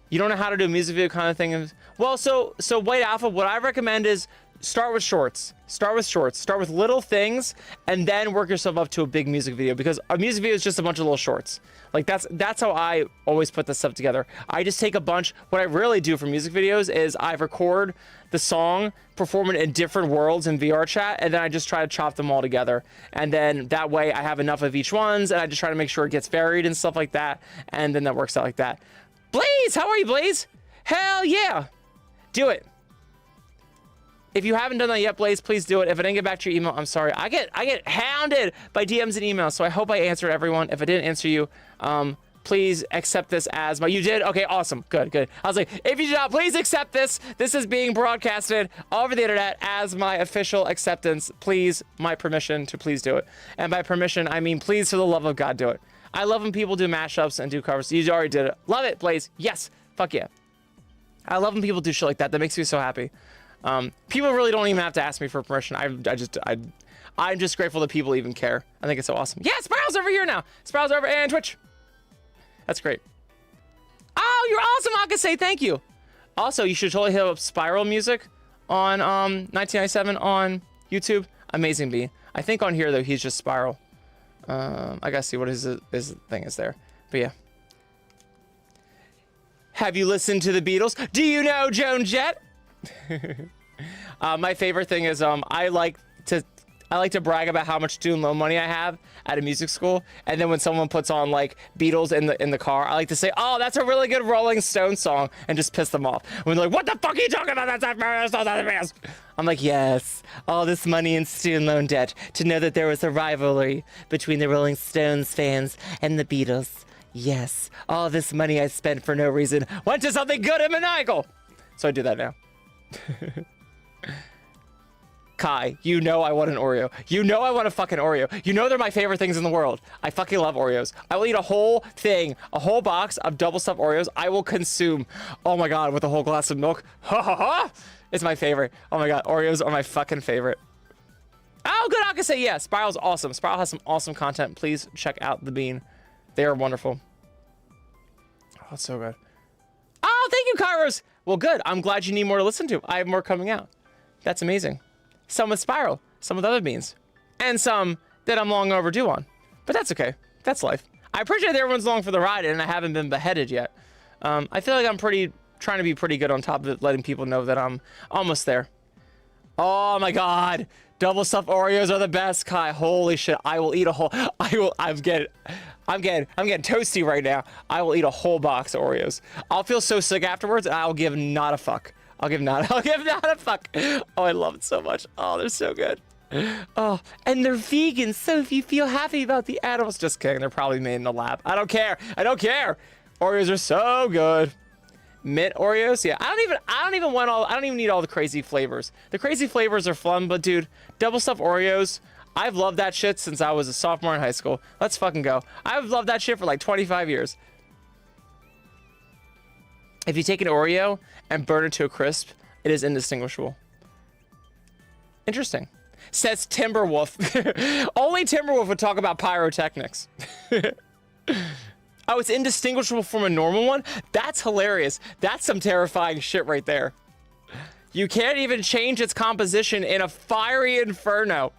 You don't know how to do a music video kind of thing? Well, so White Alpha, what I recommend is start with shorts. Start with little things, and then work yourself up to a big music video, because a music video is just a bunch of little shorts. Like that's how I always put this stuff together. I just take a bunch. What I really do for music videos is I record the song, perform it in different worlds in VRchat, and then I just try to chop them all together. And then that way I have enough of each ones, and I just try to make sure it gets varied and stuff like that. And then that works out like that. Blaze, how are you, Blaze? Hell yeah. Do it. If you haven't done that yet, Blaze, please do it. If I didn't get back to your email, I'm sorry. I get hounded by DMs and emails, so I hope I answered everyone. If I didn't answer you, please accept this as my... You did? Okay, awesome. Good. I was like, if you did not, please accept this. This is being broadcasted all over the internet as my official acceptance. Please, my permission to please do it. And by permission, I mean please, for the love of God, do it. I love when people do mashups and do covers. You already did it. Love it, Blaze. Yes. Fuck yeah. I love when people do shit like that. That makes me so happy. People really don't even have to ask me for permission. I'm just grateful that people even care. I think it's so awesome. Yeah, Spiral's over here now. Spiral's over and Twitch. That's great. Oh, you're awesome, Akase. Thank you. Also, you should totally hit up Spiral Music on 1997 on YouTube. Amazing beat. I think on here though he's just Spiral. I gotta see what his thing is there. But yeah. Have you listened to the Beatles? Do you know Joan Jett? My favorite thing is I like to brag about how much student loan money I have at a music school, and then when someone puts on like Beatles in the car, I like to say, "Oh, that's a really good Rolling Stones song," and just piss them off. When they're like, "What the fuck are you talking about? That's I'm like, "Yes, all this money in student loan debt to know that there was a rivalry between the Rolling Stones fans and the Beatles. Yes, all this money I spent for no reason went to something good and maniacal." So I do that now. Kai, you know I want an Oreo. You know I want a fucking Oreo. You know they're my favorite things in the world. I fucking love Oreos. I will eat a whole thing, a whole box of double stuffed Oreos. I will consume, oh my God, with a whole glass of milk. Ha ha ha! It's my favorite. Oh my God, Oreos are my fucking favorite. Oh, good, I can say yeah. Spiral's awesome. Spiral has some awesome content. Please check out the bean. They are wonderful. Oh, it's so good. Oh, thank you, Kairos. Well, good. I'm glad you need more to listen to. I have more coming out. That's amazing. Some with Spiral, some with other beans, and some that I'm long overdue on. But that's okay. That's life. I appreciate that everyone's along for the ride, and I haven't been beheaded yet. I feel like I'm trying to be pretty good on top of it, letting people know that I'm almost there. Oh my God. Double stuffed Oreos are the best, Kai. Holy shit. I will eat a whole, I'm getting toasty right now. I will eat a whole box of Oreos. I'll feel so sick afterwards, and I'll give not a fuck. I'll give not a fuck. Oh, I love it so much. Oh, they're so good. Oh, and they're vegan, so if you feel happy about the animals, just kidding. They're probably made in the lab. I don't care. I don't care. Oreos are so good. Mint Oreos, yeah. I don't even need all the crazy flavors. The crazy flavors are fun, but dude, double stuffed Oreos, I've loved that shit since I was a sophomore in high school. Let's fucking go. I've loved that shit for like 25 years. If you take an Oreo and burn it to a crisp, it is indistinguishable. Interesting. Says Timberwolf. Only Timberwolf would talk about pyrotechnics. Oh, it's indistinguishable from a normal one? That's hilarious. That's some terrifying shit right there. You can't even change its composition in a fiery inferno.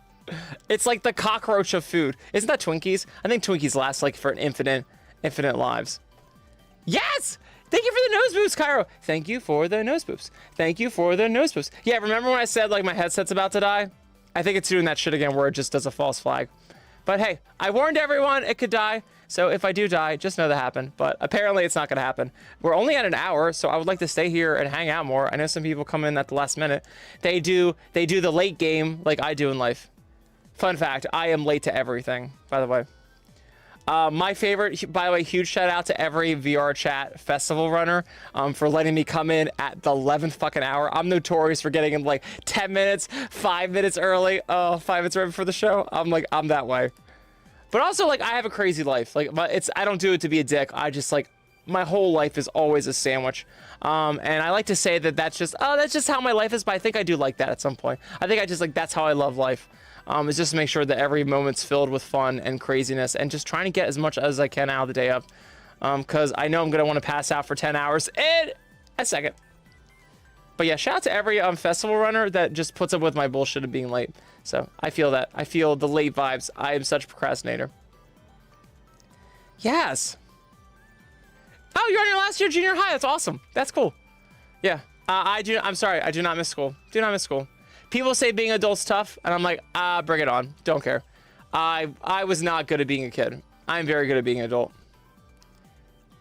It's like the cockroach of food. Isn't that Twinkies? I think Twinkies last like for an infinite lives. Yes! Thank you for the nose boost, Cairo. Thank you for the nose boost. Thank you for the nose boost. Yeah, remember when I said like my headset's about to die? I think it's doing that shit again where it just does a false flag. But hey, I warned everyone it could die. So if I do die, just know that happened. But apparently it's not going to happen. We're only at an hour, so I would like to stay here and hang out more. I know some people come in at the last minute. They do the late game like I do in life. Fun fact, I am late to everything, by the way. My favorite, by the way, huge shout out to every VRchat festival runner for letting me come in at the 11th fucking hour. I'm notorious for getting in like 10 minutes, 5 minutes early. Oh, 5 minutes right before the show. I'm that way. But also, like, I have a crazy life. Like, I don't do it to be a dick. I just, like, my whole life is always a sandwich. And I like to say that that's just how my life is, but I think I do like that at some point. I think I just, like, that's how I love life. Is just to make sure that every moment's filled with fun and craziness and just trying to get as much as I can out of the day up. Because I know I'm going to want to pass out for 10 hours in a second. But yeah, shout out to every festival runner that just puts up with my bullshit of being late. So I feel that. I feel the late vibes. I am such a procrastinator. Yes. Oh, you're on your last year junior high. That's awesome. That's cool. Yeah. I'm sorry. I do not miss school. Do not miss school. People say being adult's tough, and I'm like, bring it on. Don't care. I was not good at being a kid. I'm very good at being an adult.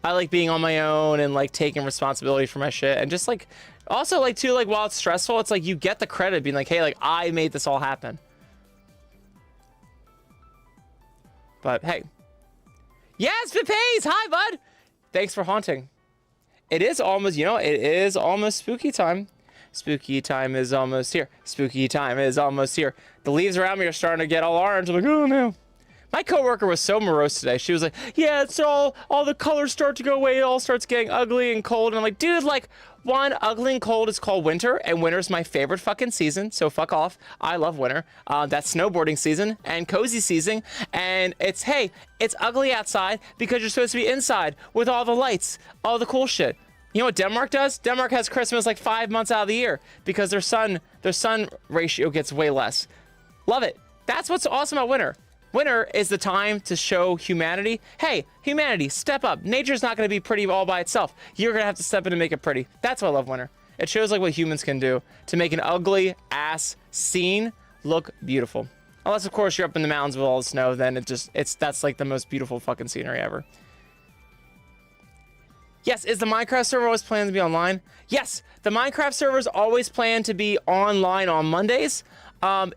I like being on my own and like taking responsibility for my shit and just like also like too like while it's stressful, it's like you get the credit being like, hey, like I made this all happen. But hey. Yes, Vipase! Hi, bud! Thanks for haunting. It is almost, it is almost spooky time. Spooky time is almost here. Spooky time is almost here. The leaves around me are starting to get all orange. I'm like, oh no. My coworker was so morose today. She was like, yeah, it's all the colors start to go away. It all starts getting ugly and cold. And I'm like, dude, like, one, ugly and cold is called winter, and winter's my favorite fucking season, so fuck off. I love winter. That's snowboarding season and cozy season. And it's, hey, it's ugly outside because you're supposed to be inside with all the lights, all the cool shit. You know what Denmark does? Denmark has Christmas like 5 months out of the year because their sun ratio gets way less. Love it. That's what's awesome about winter. Winter is the time to show humanity, hey, humanity, step up. Nature's not going to be pretty all by itself. You're going to have to step in and make it pretty. That's why I love winter. It shows like what humans can do to make an ugly ass scene look beautiful. Unless, of course, you're up in the mountains with all the snow, then that's like the most beautiful fucking scenery ever. Yes, is the Minecraft server always planned to be online? Yes, the Minecraft servers always plan to be online on Mondays.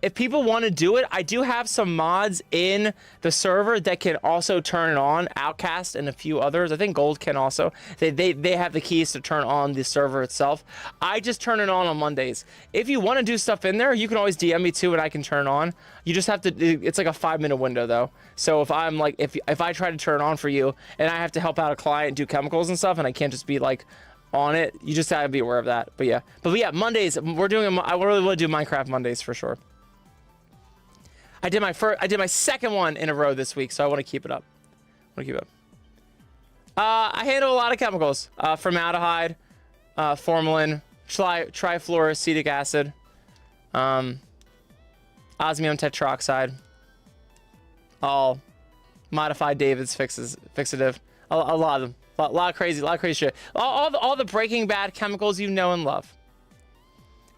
If people want to do it, I do have some mods in the server that can also turn it on. Outcast and a few others. I think Gold can also. They have the keys to turn on the server itself. I just turn it on Mondays. If you want to do stuff in there, you can always DM me too and I can turn it on. You just have to, it's like a 5-minute window though. So if I'm like, if I try to turn it on for you and I have to help out a client do chemicals and stuff and I can't just be like, on it, you just gotta be aware of that. But yeah, Mondays we're doing. I really want to do Minecraft Mondays for sure. I did my second one in a row this week, so I want to keep it up. I handle a lot of chemicals: formaldehyde, formalin, trifluoroacetic acid, osmium tetroxide, all modified David's fixative. A lot of them. A lot of crazy shit. All the Breaking Bad chemicals you know and love.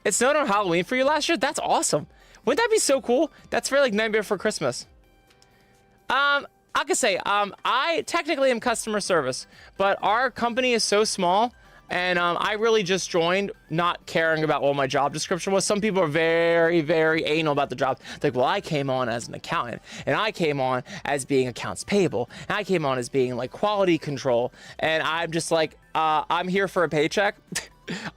It snowed on Halloween for you last year? That's awesome. Wouldn't that be so cool? That's for like Nightmare Before Christmas. I could say, I technically am customer service, but our company is so small and I really just joined not caring about what my job description was. Some people are very, very anal about the job. Like, well, I came on as an accountant and I came on as being accounts payable and I came on as being like quality control. And I'm just like, I'm here for a paycheck.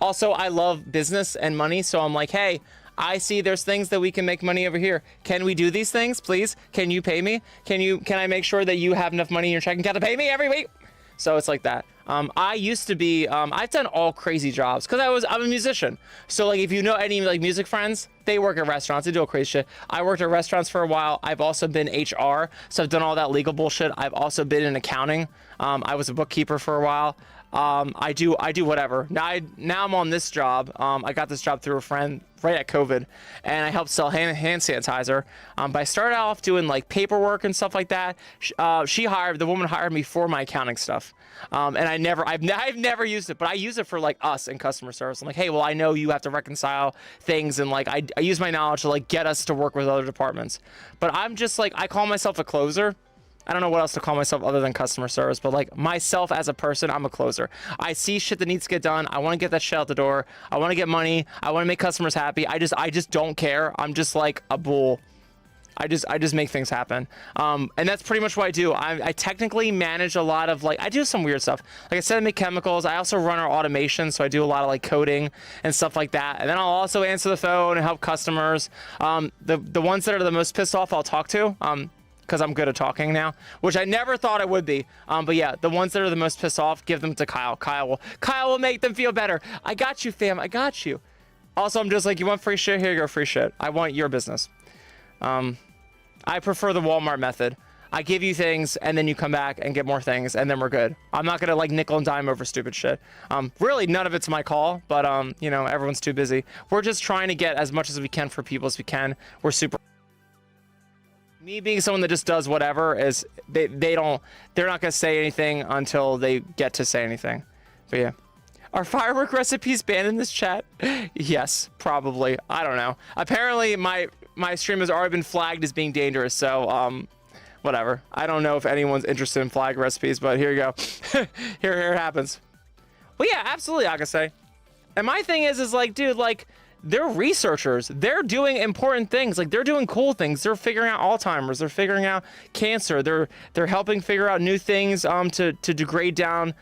Also, I love business and money. So I'm like, hey, I see there's things that we can make money over here. Can we do these things, please? Can you pay me? Can I make sure that you have enough money in your checking account to pay me every week? So it's like that. I used to be, I've done all crazy jobs because I'm a musician. So like, if you know any like music friends, they work at restaurants, they do all crazy shit. I worked at restaurants for a while. I've also been HR. So I've done all that legal bullshit. I've also been in accounting. I was a bookkeeper for a while. I do whatever. Now I'm on this job. I got this job through a friend right at COVID and I helped sell hand sanitizer. But I started off doing like paperwork and stuff like that. The woman hired me for my accounting stuff. And I've never used it, but I use it for like us in customer service. I'm like, hey, well, I know you have to reconcile things. And like, I use my knowledge to like get us to work with other departments, but I'm just like, I call myself a closer. I don't know what else to call myself other than customer service, but like myself as a person, I'm a closer. I see shit that needs to get done. I want to get that shit out the door. I want to get money. I want to make customers happy. I just don't care. I'm just like a bull. I just make things happen. And that's pretty much what I do. I technically manage a lot of like, I do some weird stuff. Like I said, I make chemicals. I also run our automation. So I do a lot of like coding and stuff like that. And then I'll also answer the phone and help customers. The ones that are the most pissed off, I'll talk to. Because I'm good at talking now, which I never thought I would be. But yeah, the ones that are the most pissed off, give them to Kyle. Kyle will make them feel better. I got you, fam. I got you. Also, I'm just like, you want free shit? Here you go, free shit. I want your business. I prefer the Walmart method. I give you things and then you come back and get more things and then we're good. I'm not gonna like nickel and dime over stupid shit. Really none of it's my call, but you know, everyone's too busy. We're just trying to get as much as we can for people as we can. We're super. Me being someone that just does whatever is they're not gonna say anything until they get to say anything. But yeah. Are firework recipes banned in this chat? Yes, probably. I don't know. Apparently my stream has already been flagged as being dangerous, so whatever. I don't know if anyone's interested in flag recipes, but here you go. here it happens. Well, yeah, absolutely, I can say. And my thing is like, dude, like, they're researchers. They're doing important things. Like, they're doing cool things. They're figuring out Alzheimer's. They're figuring out cancer. They're helping figure out new things to degrade down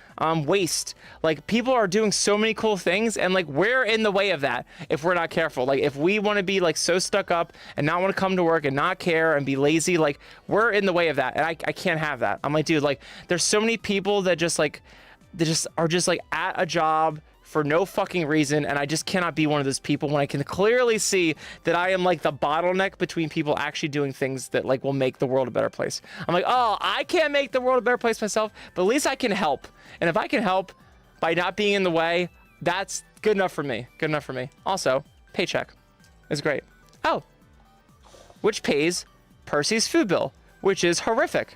waste. Like, people are doing so many cool things, and like, we're in the way of that if we're not careful. Like, if we want to be like so stuck up and not want to come to work and not care and be lazy, like, we're in the way of that, and I can't have that. I'm like, dude, like, there's so many people that just like, they just are just like at a job for no fucking reason, and I just cannot be one of those people when I can clearly see that I am like the bottleneck between people actually doing things that like will make the world a better place. I'm like, oh, I can't make the world a better place myself, but at least I can help. And if I can help, by not being in the way, that's good enough for me. Good enough for me. Also, paycheck is great. Oh, which pays Percy's food bill, which is horrific.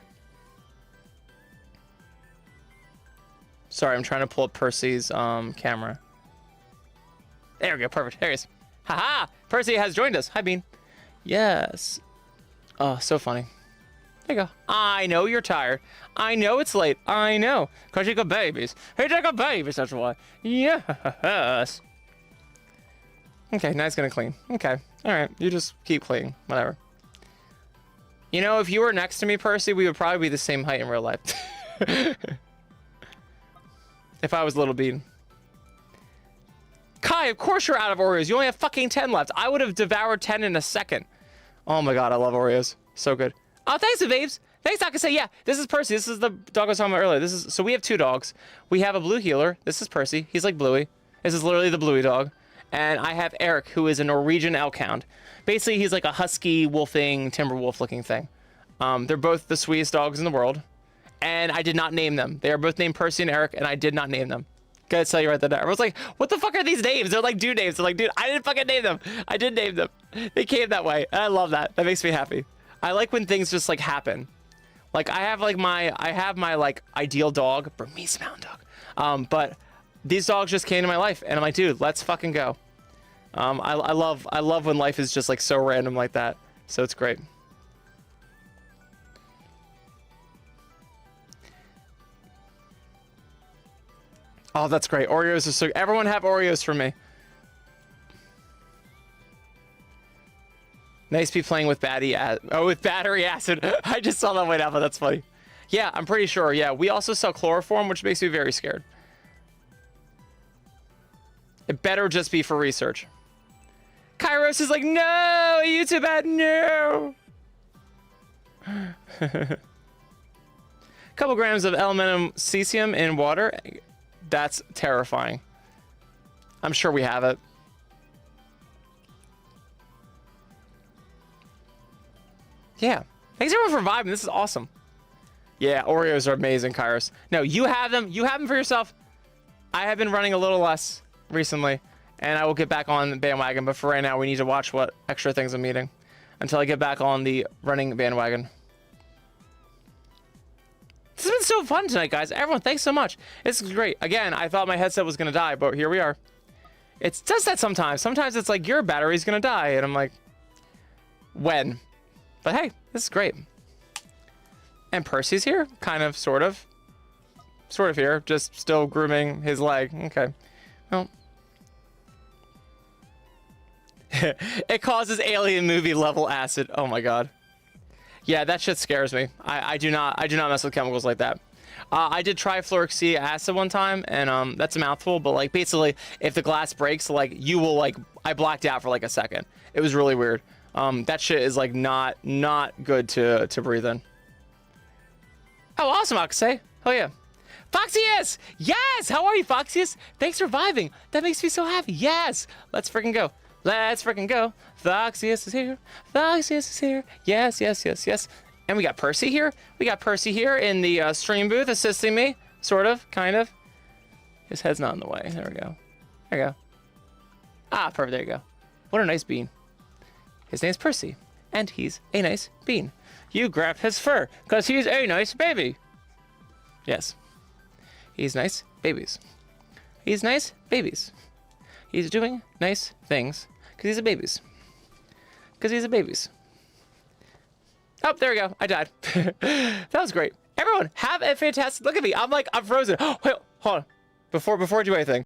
Sorry, I'm trying to pull up Percy's camera. There we go, perfect. There he is. Haha! Percy has joined us. Hi, Bean. Yes. Oh, so funny. There you go. I know you're tired. I know it's late. I know. Because you got babies. Hey, you got babies, that's why. Yes. Okay, now it's gonna clean. Okay. Alright, you just keep cleaning. Whatever. You know, if you were next to me, Percy, we would probably be the same height in real life. If I was Little Bean. Kai, of course you're out of Oreos. You only have fucking 10 left. I would have devoured 10 in a second. Oh my god, I love Oreos. So good. Oh, thanks, Babes. Thanks, Say. Yeah, this is Percy. This is the dog I was talking about earlier. So we have 2 dogs. We have a blue heeler. This is Percy. He's like Bluey. This is literally the Bluey dog. And I have Eric, who is a Norwegian elk hound. Basically, he's like a husky, wolfing, timber wolf looking thing. They're both the sweetest dogs in the world. And I did not name them. They are both named Percy and Eric, and I did not name them. Gotta tell you right there. I was like, what the fuck are these names? They're like dude names. They're like, dude, I didn't fucking name them. I did name them. They came that way. And I love that. That makes me happy. I like when things just like happen. Like I have my like ideal dog, Burmese Mountain Dog. But these dogs just came to my life, and I'm like, dude, let's fucking go. I love when life is just like so random like that. So it's great. Oh, that's great. Oreos are so... Everyone have Oreos for me. Nice be playing with battery acid. I just saw that right now, but that's funny. Yeah, I'm pretty sure. Yeah, we also sell chloroform, which makes me very scared. It better just be for research. Kairos is like, no, YouTube ad, no. Couple grams of elemental cesium in water. That's terrifying. I'm sure we have it. Yeah. Thanks everyone for vibing. This is awesome. Yeah, Oreos are amazing, Kairos. No, you have them. You have them for yourself. I have been running a little less recently, and I will get back on the bandwagon. But for right now, we need to watch what extra things I'm eating until I get back on the running bandwagon. This has been so fun tonight, guys. Everyone, thanks so much. This is great. Again, I thought my headset was going to die, but here we are. It does that sometimes. Sometimes it's like, your battery's going to die. And I'm like, when? But hey, this is great. And Percy's here. Kind of, sort of. Sort of here. Just still grooming his leg. Okay. Well. It causes alien movie level acid. Oh my god. Yeah, that shit scares me. I do not mess with chemicals like that. I did trifluoric acid one time, and that's a mouthful, but like basically if the glass breaks, like you will like, I blacked out for like a second. It was really weird. That shit is like not good to breathe in. Oh, awesome, Akase. Oh yeah. Foxius! Yes! How are you, Foxius? Thanks for vibing. That makes me so happy. Yes! Let's freaking go. Let's freaking go. Foxius is here. Foxius is here. Yes, yes, yes, yes. And we got Percy here. We got Percy here in the stream booth assisting me. Sort of, kind of. His head's not in the way. There we go. There we go. Ah, perfect. There you go. What a nice bean. His name's Percy. And he's a nice bean. You grab his fur, because he's a nice baby. Yes. He's nice babies. He's nice babies. He's doing nice things. Because he's a babies. Because he's a babies. Oh, there we go. I died. That was great. Everyone, have a fantastic... Look at me. I'm frozen. Wait, hold on. Before I do anything.